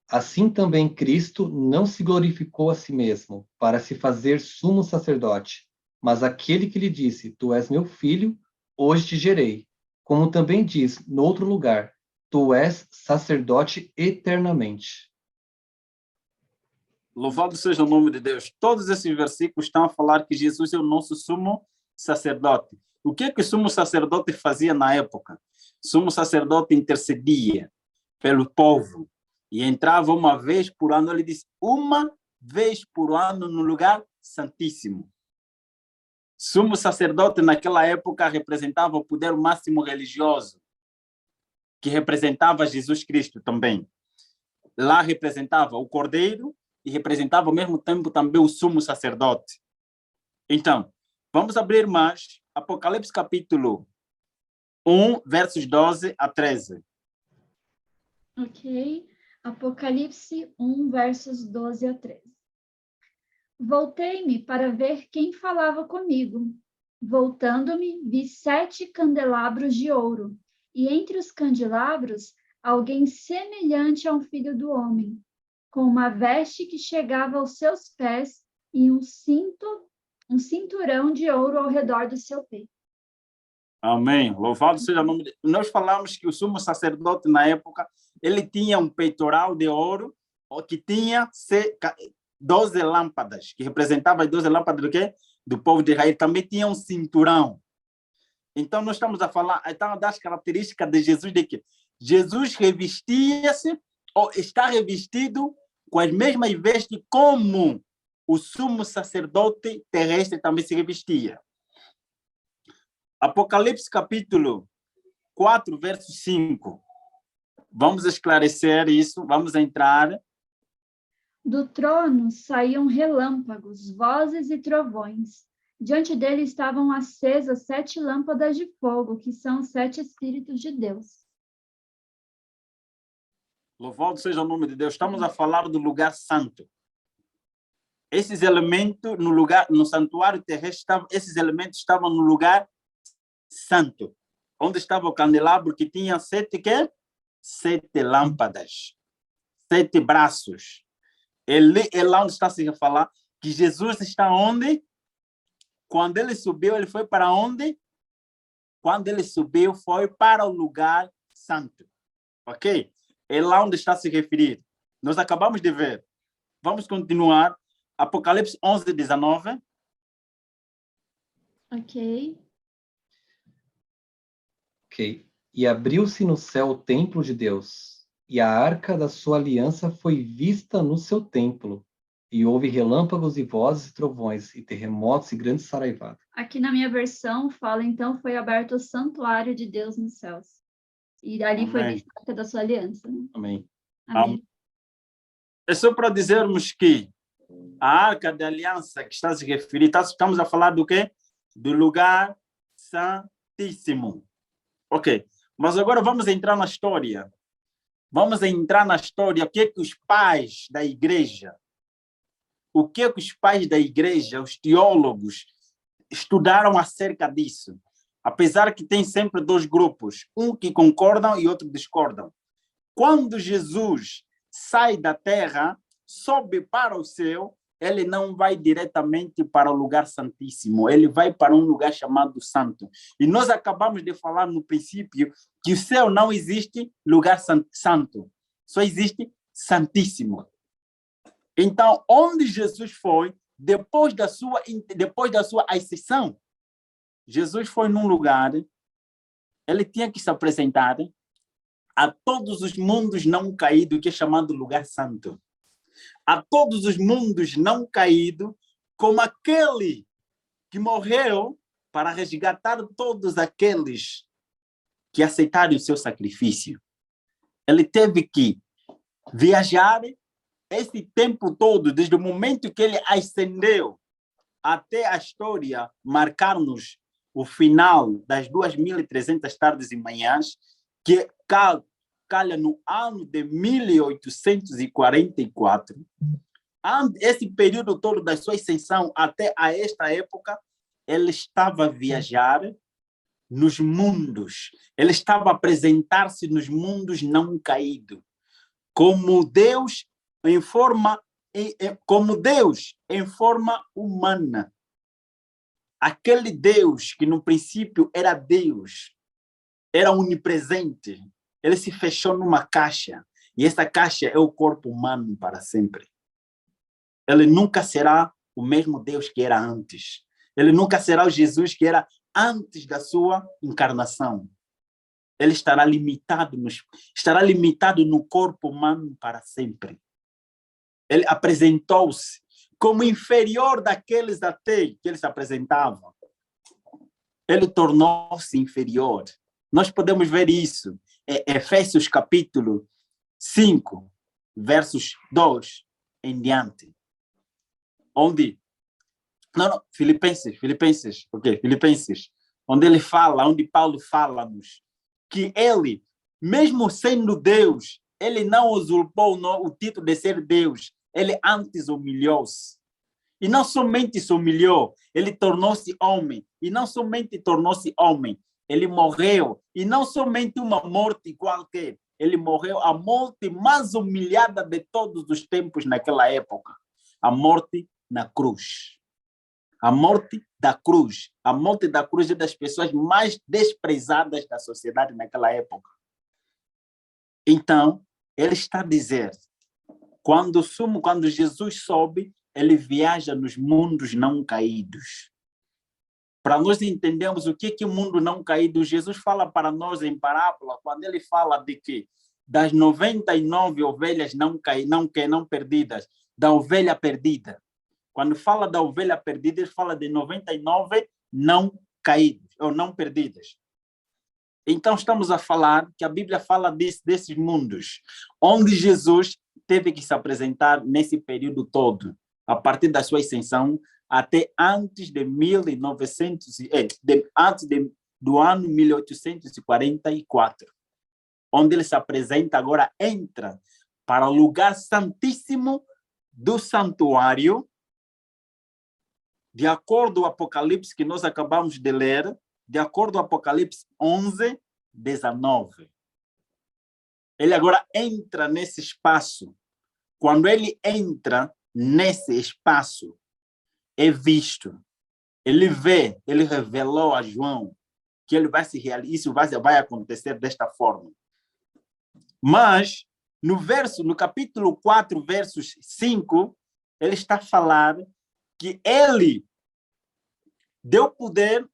Assim também Cristo não se glorificou a si mesmo, para se fazer sumo sacerdote, mas aquele que lhe disse, tu és meu filho, hoje te gerei. Como também diz, no outro lugar, tu és sacerdote eternamente. Louvado seja o nome de Deus. Todos esses versículos estão a falar que Jesus é o nosso sumo sacerdote. O que o sumo sacerdote fazia na época? O sumo sacerdote intercedia pelo povo e entrava uma vez por ano. Ele disse, uma vez por ano no lugar santíssimo. Sumo sacerdote naquela época representava o poder máximo religioso, que representava Jesus Cristo também. Lá representava o Cordeiro e representava ao mesmo tempo também o sumo sacerdote. Então, vamos abrir mais Apocalipse capítulo 1, versos 12 a 13. Ok. Apocalipse 1, versos 12 a 13. Voltei-me para ver quem falava comigo. Voltando-me, vi 7 candelabros de ouro, e entre os candelabros, alguém semelhante a um filho do homem, com uma veste que chegava aos seus pés e um cinturão de ouro ao redor do seu peito. Amém. Louvado seja o nome de Deus. Nós falamos que o sumo sacerdote, na época, ele tinha um peitoral de ouro, que tinha 12 lâmpadas, que representava as 12 lâmpadas do quê? Do povo de Israel. Também tinha um cinturão. Então, nós estamos a falar das características de Jesus, de que Jesus revestia-se, ou está revestido com as mesmas vestes como o sumo sacerdote terrestre também se revestia. Apocalipse capítulo 4, verso 5. Vamos esclarecer isso, vamos entrar. Do trono saíam relâmpagos, vozes e trovões. Diante dele estavam acesas 7 lâmpadas de fogo, que são os 7 Espíritos de Deus. Louvado seja o nome de Deus. Estamos a falar do lugar santo. Esses elementos no santuário terrestre, esses elementos estavam no lugar santo, onde estava o candelabro que tinha 7 quê? 7 lâmpadas, 7 braços. Ele é lá onde está se a falar que Jesus está onde? Quando ele subiu, ele foi para onde? Quando ele subiu, foi para o lugar santo. Ok? É lá onde está se referir. Nós acabamos de ver. Vamos continuar. Apocalipse 11, 19. Ok. Ok. E abriu-se no céu o templo de Deus, E a arca da sua aliança foi vista no seu templo. E houve relâmpagos e vozes e trovões, e terremotos e grandes saraivadas. Aqui na minha versão fala, então, foi aberto o santuário de Deus nos céus. E ali foi Amém. vista a arca da sua aliança, né? Amém. Amém. É só para dizermos que a Arca da Aliança que está a se referir, estamos a falar do quê? Do lugar santíssimo. Ok. Mas agora vamos entrar na história. Vamos entrar na história. O que é que os pais da igreja, o que é que os pais da igreja, os teólogos, estudaram acerca disso? Apesar que tem sempre dois grupos, um que concordam e outro discordam. Quando Jesus sai da terra, sobe para o céu, ele não vai diretamente para o lugar santíssimo, ele vai para um lugar chamado santo. E nós acabamos de falar no princípio que o céu não existe lugar santo, só existe santíssimo. Então, onde Jesus foi, depois da sua ascensão, Jesus foi num lugar, ele tinha que se apresentar a todos os mundos não caídos, que é chamado lugar santo. A todos os mundos não caídos, como aquele que morreu para resgatar todos aqueles que aceitaram o seu sacrifício. Ele teve que viajar esse tempo todo, desde o momento que ele ascendeu até a história marcar-nos o final das 2.300 tardes e manhãs, que calha no ano de 1844. Esse período todo da sua ascensão até a esta época, ele estava a viajar nos mundos. Ele estava a apresentar-se nos mundos não caídos, como Deus em forma humana. Aquele Deus que no princípio era Deus, era onipresente, ele se fechou numa caixa, e essa caixa é o corpo humano para sempre. Ele nunca será o mesmo Deus que era antes. Ele nunca será o Jesus que era antes da sua encarnação. Ele estará limitado no corpo humano para sempre. Ele apresentou-se como inferior daqueles até que ele se apresentava. Ele tornou-se inferior. Nós podemos ver isso em Efésios capítulo 5, versos 2 em diante. Onde? Não, Filipenses. Onde ele fala, onde Paulo fala-nos que ele, mesmo sendo Deus, ele não usurpou o título de ser Deus. Ele antes humilhou-se. E não somente se humilhou, ele tornou-se homem. E não somente tornou-se homem, ele morreu. E não somente uma morte qualquer, ele morreu a morte mais humilhada de todos os tempos naquela época. A morte na cruz. A morte da cruz. A morte da cruz é das pessoas mais desprezadas da sociedade naquela época. Então, ele está a dizer, quando Jesus sobe, ele viaja nos mundos não caídos. Para nós entendermos o que é o mundo não caído, Jesus fala para nós em parábola, quando ele fala de que das 99 ovelhas não perdidas, da ovelha perdida. Quando fala da ovelha perdida, ele fala de 99 não caídos, ou não perdidas. Então, estamos a falar que a Bíblia fala desses mundos, onde Jesus teve que se apresentar nesse período todo, a partir da sua ascensão até antes de 1900, do ano 1844, onde ele se apresenta agora, entra para o lugar santíssimo do santuário, de acordo com o Apocalipse que nós acabamos de ler, de acordo com o Apocalipse 11, 19. Ele agora entra nesse espaço. Quando ele entra nesse espaço, é visto. Ele vê, ele revelou a João que ele vai se realizar, isso vai acontecer desta forma. Mas, no capítulo 4, versos 5, ele está a falar que ele deu poder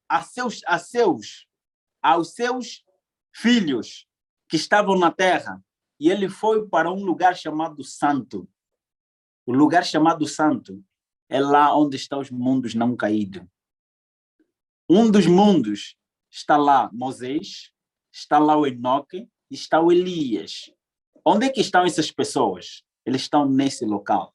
aos seus filhos que estavam na terra e ele foi para um lugar chamado Santo. O lugar chamado Santo é lá onde estão os mundos não caídos. Um dos mundos está lá Moisés, está lá o Enoque, está o Elias. Onde é que estão essas pessoas? Eles estão nesse local.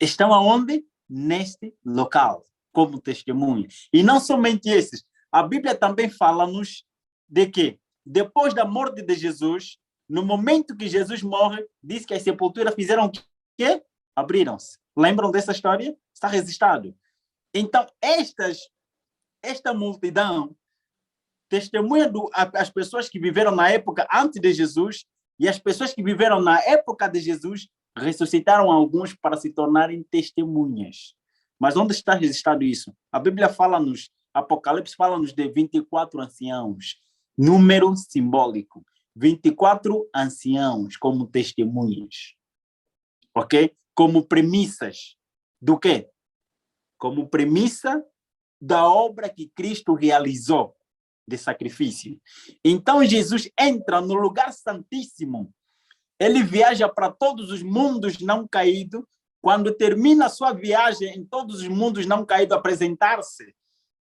Estão aonde? Neste local, como testemunhas. E não somente esses. A Bíblia também fala-nos de que, depois da morte de Jesus, no momento que Jesus morre, diz que as sepulturas fizeram o quê? Abriram-se. Lembram dessa história? Está registrado. Então, esta multidão testemunha as pessoas que viveram na época antes de Jesus e as pessoas que viveram na época de Jesus ressuscitaram alguns para se tornarem testemunhas. Mas onde está registrado isso? A Bíblia fala-nos, Apocalipse fala-nos de 24 anciãos, número simbólico. 24 anciãos como testemunhas. Ok? Como premissas do quê? Como premissa da obra que Cristo realizou de sacrifício. Então Jesus entra no lugar santíssimo. Ele viaja para todos os mundos não caídos. Quando termina a sua viagem em todos os mundos não caídos, apresentar-se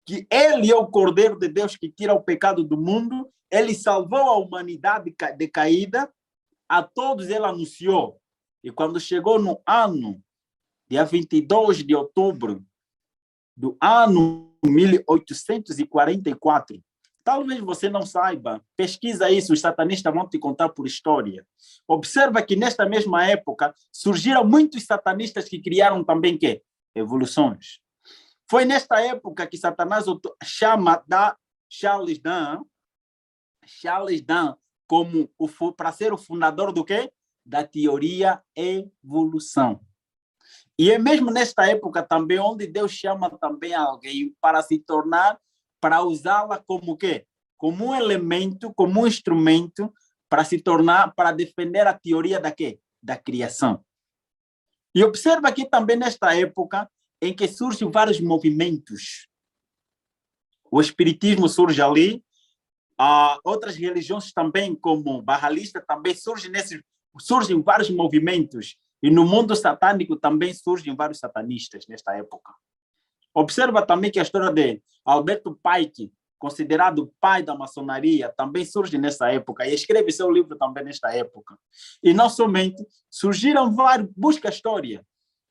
que ele é o Cordeiro de Deus que tira o pecado do mundo, ele salvou a humanidade decaída, a todos ele anunciou. E quando chegou no ano, dia 22 de outubro do ano 1844, talvez você não saiba, pesquisa isso, os satanistas vão te contar por história. Observa que nesta mesma época surgiram muitos satanistas que criaram também quê? Evoluções. Foi nesta época que Satanás chama Charles Darwin como para ser o fundador do quê? Da teoria evolução. E é mesmo nesta época também onde Deus chama também alguém para se tornar, para usá-la como o quê? Como um elemento, como um instrumento para se tornar, para defender a teoria da quê? Da criação. E observa aqui também nesta época em que surgem vários movimentos. O espiritismo surge ali, outras religiões também, como Bahalista, também surgem vários movimentos. E no mundo satânico também surgem vários satanistas nesta época. Observa também que a história de Alberto Pike, considerado o pai da maçonaria, também surge nessa época e escreve seu livro também nesta época. E não somente, surgiram vários, busca a história.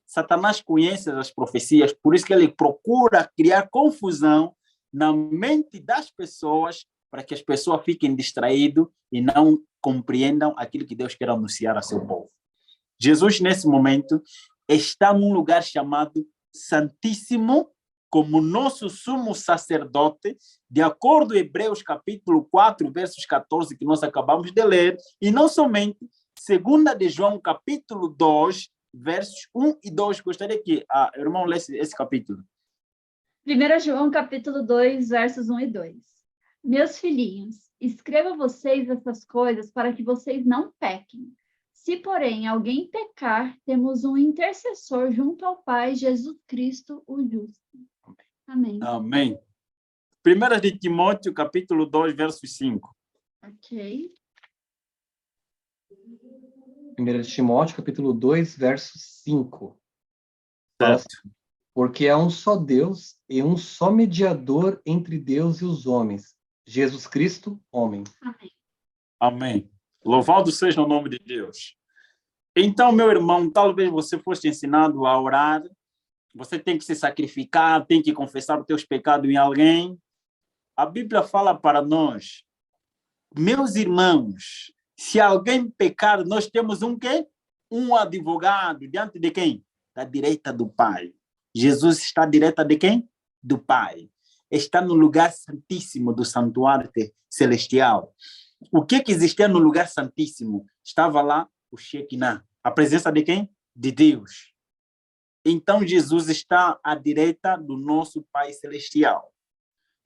Satanás conhece as profecias, por isso que ele procura criar confusão na mente das pessoas, para que as pessoas fiquem distraídas e não compreendam aquilo que Deus quer anunciar a seu povo. Jesus, nesse momento, está num lugar chamado Santíssimo, como nosso sumo sacerdote, de acordo com Hebreus capítulo 4, versos 14, que nós acabamos de ler, e não somente, 2 de João capítulo 2, versos 1 e 2. Gostaria que o irmão lesse esse capítulo. 1 João capítulo 2, versos 1 e 2. Meus filhinhos, escrevo a vocês essas coisas para que vocês não pequem. Se, porém, alguém pecar, temos um intercessor junto ao Pai, Jesus Cristo, o justo. Amém. Amém. 1 de Timóteo, capítulo 2, verso 5. Ok. 1 de Timóteo, capítulo 2, verso 5. Fala assim, porque há um só Deus e um só mediador entre Deus e os homens, Jesus Cristo, homem. Amém. Amém. Louvado seja o nome de Deus. Então, meu irmão, talvez você fosse ensinado a orar, você tem que se sacrificar, tem que confessar os teus pecados em alguém. A Bíblia fala para nós, meus irmãos, se alguém pecar, nós temos um quê? Um advogado, diante de quem? Da direita do Pai. Jesus está à direita de quem? Do Pai. Está no lugar santíssimo do santuário celestial. O que existia no lugar santíssimo? Estava lá o Shekinah. A presença de quem? De Deus. Então, Jesus está à direita do nosso Pai Celestial.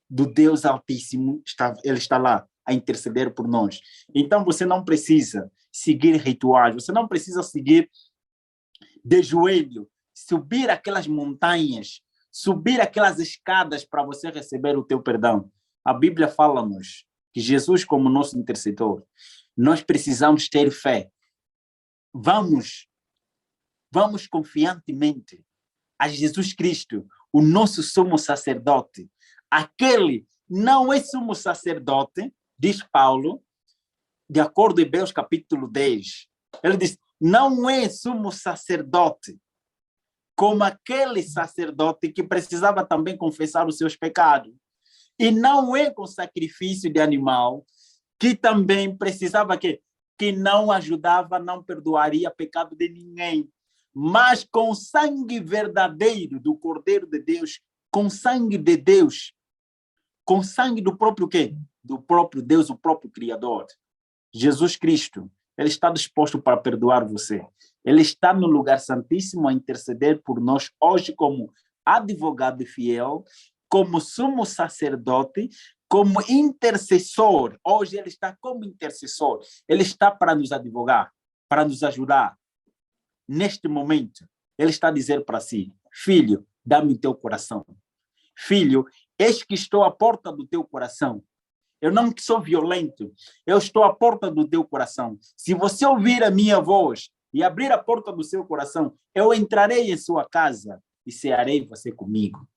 Do Deus Altíssimo, ele está lá a interceder por nós. Então, você não precisa seguir rituais, você não precisa seguir de joelho, subir aquelas montanhas, subir aquelas escadas para você receber o teu perdão. A Bíblia fala-nos que Jesus, como nosso intercessor, Nós precisamos ter fé. Vamos confiantemente a Jesus Cristo, o nosso sumo sacerdote. Aquele não é sumo sacerdote, diz Paulo, de acordo com Hebreus capítulo 10. Ele diz, não é sumo sacerdote como aquele sacerdote que precisava também confessar os seus pecados. E não é com sacrifício de animal que também precisava que não ajudava, não perdoaria pecado de ninguém. Mas com sangue verdadeiro do Cordeiro de Deus, com sangue de Deus, com sangue do próprio quê? Do próprio Deus, o próprio Criador. Jesus Cristo, ele está disposto para perdoar você. Ele está no lugar santíssimo a interceder por nós hoje como advogado fiel, como sumo sacerdote, como intercessor. Hoje ele está como intercessor. Ele está para nos advogar, para nos ajudar. Neste momento, ele está a dizer para si, filho, dá-me o teu coração. Filho, eis que estou à porta do teu coração. Eu não sou violento, eu estou à porta do teu coração. Se você ouvir a minha voz e abrir a porta do seu coração, eu entrarei em sua casa e cearei você comigo.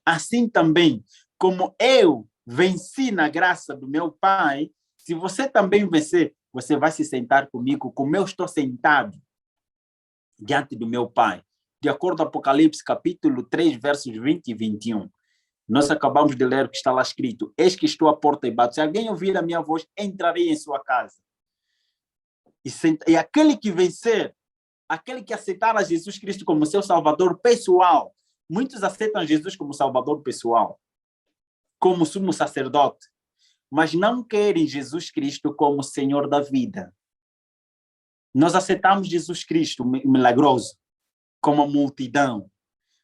Assim também, como eu venci na graça do meu Pai, se você também vencer, você vai se sentar comigo, como eu estou sentado diante do meu Pai. De acordo com Apocalipse, capítulo 3, versos 20 e 21. Nós acabamos de ler o que está lá escrito. Eis que estou à porta e bato. Se alguém ouvir a minha voz, entrarei em sua casa. E aquele que vencer, aquele que aceitar a Jesus Cristo como seu Salvador pessoal, muitos aceitam Jesus como Salvador pessoal, como sumo sacerdote, mas não querem Jesus Cristo como Senhor da vida. Nós aceitamos Jesus Cristo milagroso, como a multidão.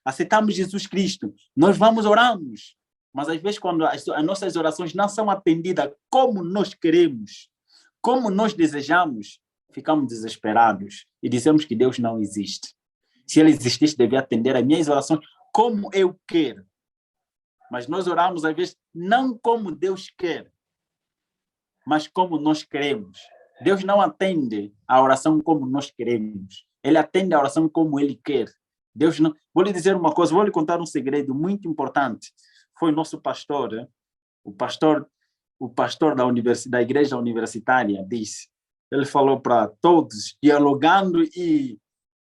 Aceitamos Jesus Cristo, nós vamos oramos, mas às vezes quando as nossas orações não são atendidas como nós queremos, como nós desejamos, ficamos desesperados e dizemos que Deus não existe. Se Ele existisse, devia atender as minhas orações como eu quero. Mas nós oramos às vezes não como Deus quer, mas como nós queremos. Deus não atende a oração como nós queremos. Ele atende a oração como Ele quer. Deus não... Vou lhe dizer uma coisa, vou lhe contar um segredo muito importante. Foi nosso pastor, o pastor da igreja universitária, disse. Ele falou para todos, dialogando, e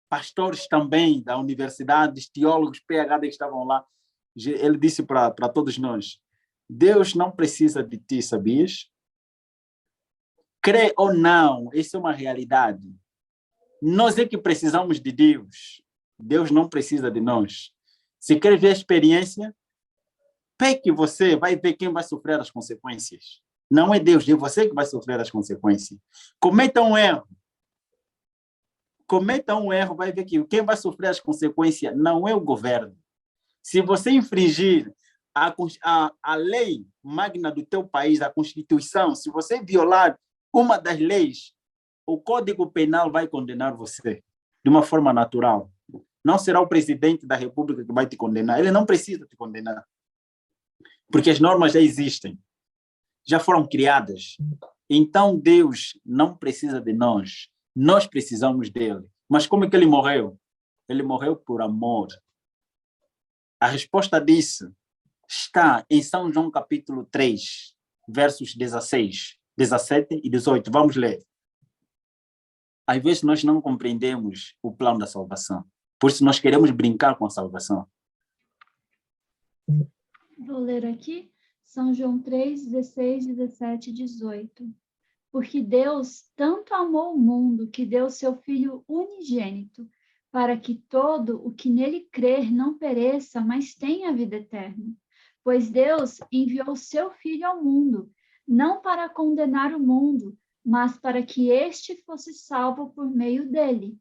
pastores também da universidade, teólogos, PhD que estavam lá. Ele disse para todos nós, Deus não precisa de ti, sabias? Crê ou não, isso é uma realidade. Nós é que precisamos de Deus. Deus não precisa de nós. Se quer ver a experiência, peque você, vai ver quem vai sofrer as consequências. Não é Deus, é você que vai sofrer as consequências. Cometa um erro, vai ver que quem vai sofrer as consequências não é o governo. Se você infringir a lei magna do teu país, a Constituição, se você violar uma das leis, o Código Penal vai condenar você de uma forma natural. Não será o presidente da República que vai te condenar. Ele não precisa te condenar. Porque as normas já existem. Já foram criadas. Então, Deus não precisa de nós. Nós precisamos dele. Mas como é que ele morreu? Ele morreu por amor. A resposta disso está em São João capítulo 3, versos 16, 17 e 18. Vamos ler. Às vezes nós não compreendemos o plano da salvação. Por isso nós queremos brincar com a salvação. Vou ler aqui, São João 3, 16, 17 e 18. Porque Deus tanto amou o mundo que deu seu Filho unigênito, para que todo o que nele crer não pereça, mas tenha vida eterna. Pois Deus enviou seu Filho ao mundo, não para condenar o mundo, mas para que este fosse salvo por meio dele.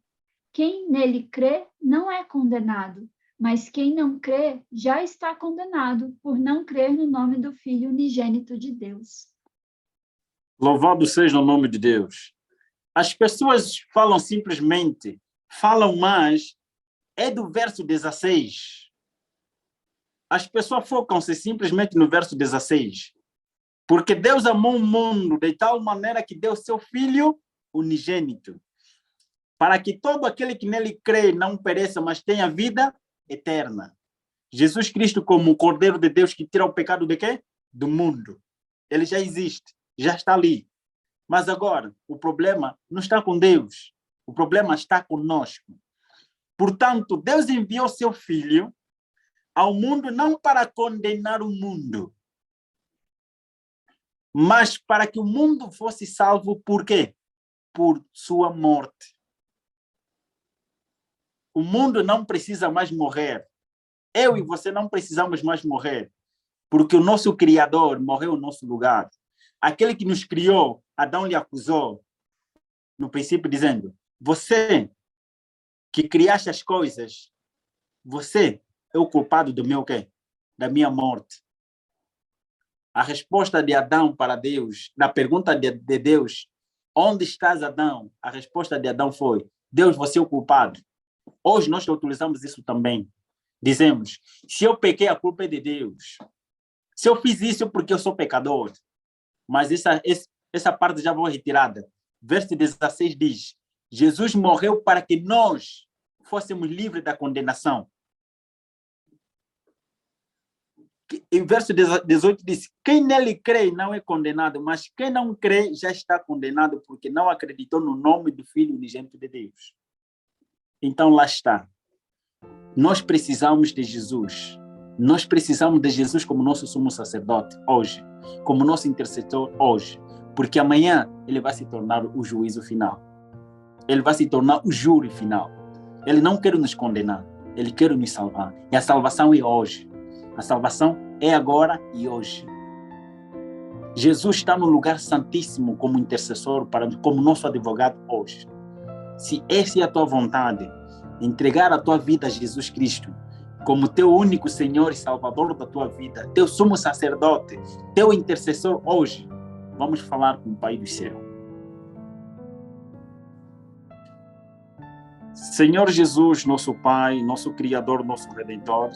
Quem nele crê não é condenado, mas quem não crê já está condenado por não crer no nome do Filho unigênito de Deus. Louvado seja o nome de Deus. As pessoas falam simplesmente, falam mais, é do verso 16. As pessoas focam-se simplesmente no verso 16. Porque Deus amou o mundo de tal maneira que deu seu Filho unigênito, para que todo aquele que nele crê não pereça, mas tenha vida eterna. Jesus Cristo como o Cordeiro de Deus que tira o pecado de quê? Do mundo. Ele já existe, já está ali. Mas agora, o problema não está com Deus. O problema está conosco. Portanto, Deus enviou seu Filho ao mundo não para condenar o mundo, mas para que o mundo fosse salvo por quê? Por sua morte. O mundo não precisa mais morrer. Eu e você não precisamos mais morrer, porque o nosso Criador morreu no nosso lugar. Aquele que nos criou, Adão lhe acusou, no princípio, dizendo: você que criaste as coisas, você é o culpado do meu quê? Da minha morte. A resposta de Adão para Deus, na pergunta de Deus, onde estás, Adão? A resposta de Adão foi: Deus, você é o culpado. Hoje nós utilizamos isso também. Dizemos: se eu pequei, a culpa é de Deus. Se eu fiz isso porque eu sou pecador. Mas essa parte já vou retirada. Verso 16 diz: Jesus morreu para que nós fôssemos livres da condenação. Em verso 18 diz: quem nele crê não é condenado, mas quem não crê já está condenado porque não acreditou no nome do Filho unigênito de Deus. Então lá está. Nós precisamos de Jesus. Nós precisamos de Jesus como nosso sumo sacerdote hoje, como nosso intercessor hoje, porque amanhã ele vai se tornar o juízo final. Ele vai se tornar o júri final. Ele não quer nos condenar, ele quer nos salvar. E a salvação é hoje. A salvação é agora e hoje. Jesus está no lugar santíssimo como intercessor, como nosso advogado hoje. Se essa é a tua vontade, entregar a tua vida a Jesus Cristo como teu único Senhor e Salvador da tua vida, teu sumo sacerdote, teu intercessor hoje, vamos falar com o Pai do céu. Senhor Jesus, nosso Pai, nosso Criador, nosso Redentor,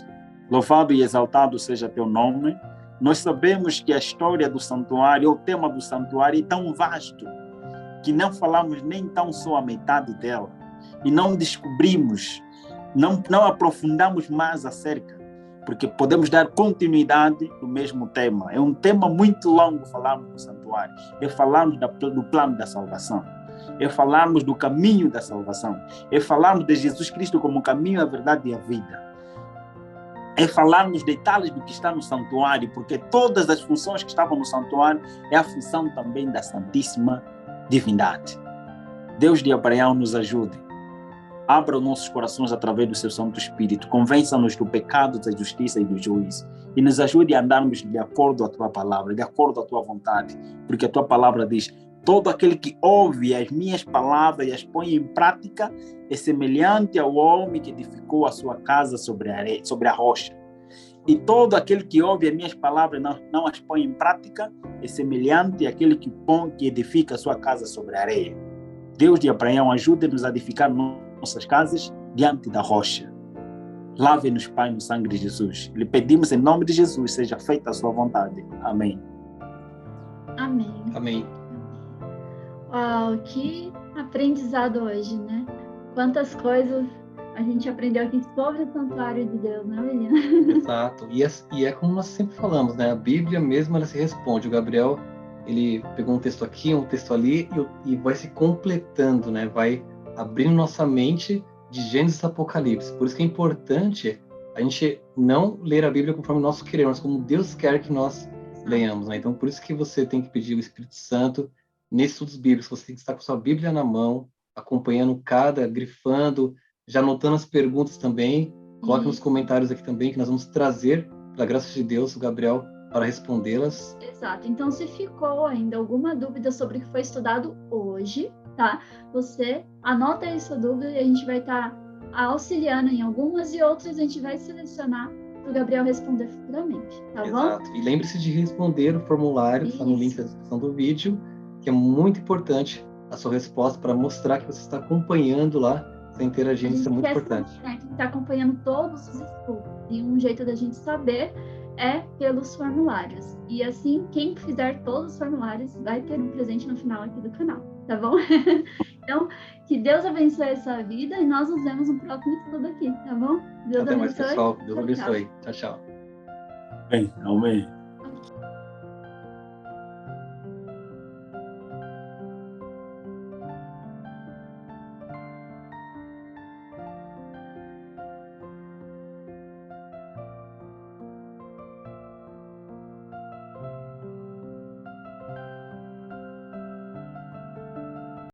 louvado e exaltado seja teu nome. Nós sabemos que a história do santuário, o tema do santuário é tão vasto que não falamos nem tão só a metade dela e não descobrimos, não aprofundamos mais acerca, porque podemos dar continuidade no mesmo tema. É um tema muito longo falarmos do santuário, é falarmos do plano da salvação, é falarmos do caminho da salvação, é falarmos de Jesus Cristo como o caminho, a verdade e a vida. É falarmos detalhes do que está no santuário, porque todas as funções que estavam no santuário é a função também da Santíssima Divindade. Deus de Abraão nos ajude. Abra os nossos corações através do seu Santo Espírito. Convença-nos do pecado, da justiça e do juízo. E nos ajude a andarmos de acordo com a tua palavra, de acordo com a tua vontade. Porque a tua palavra diz: todo aquele que ouve as minhas palavras e as põe em prática é semelhante ao homem que edificou a sua casa sobre a areia, sobre a rocha. E todo aquele que ouve as minhas palavras e não as põe em prática é semelhante àquele que edifica a sua casa sobre a areia. Deus de Abraão, ajude-nos a edificar nossas casas diante da rocha. Lave-nos, Pai, no sangue de Jesus. Lhe pedimos em nome de Jesus, seja feita a sua vontade. Amém. Amém. Amém. Uau, que aprendizado hoje, né? Quantas coisas a gente aprendeu aqui sobre o santuário de Deus, né, William? Exato. E é como nós sempre falamos, né? A Bíblia mesmo, ela se responde. O Gabriel, ele pegou um texto aqui, um texto ali, e vai se completando, né? Vai abrindo nossa mente de Gênesis a Apocalipse. Por isso que é importante a gente não ler a Bíblia conforme nós queremos, como Deus quer que nós leiamos, né? Então, por isso que você tem que pedir o Espírito Santo nesses estudos bíblicos. Você tem que estar com sua Bíblia na mão, acompanhando grifando, já anotando as perguntas também. Coloque nos comentários aqui também, que nós vamos trazer, pela graça de Deus, o Gabriel para respondê-las. Exato. Então, se ficou ainda alguma dúvida sobre o que foi estudado hoje, tá? Você anota aí sua dúvida e a gente vai estar auxiliando em algumas e outras a gente vai selecionar para o Gabriel responder futuramente, tá bom? Exato. E lembre-se de responder o formulário que está no link da descrição do vídeo, que é muito importante a sua resposta para mostrar que você está acompanhando lá está interagindo, isso é muito importante. A gente está acompanhando todos os estudos. E um jeito da gente saber é pelos formulários. E assim, quem fizer todos os formulários vai ter um presente no final aqui do canal, tá bom? Então, que Deus abençoe a sua vida e nós nos vemos no próximo estudo aqui, tá bom? Deus Até mais, abençoe. pessoal. Deus Tchau, tchau. abençoe. Tchau, tchau. Bem, amém.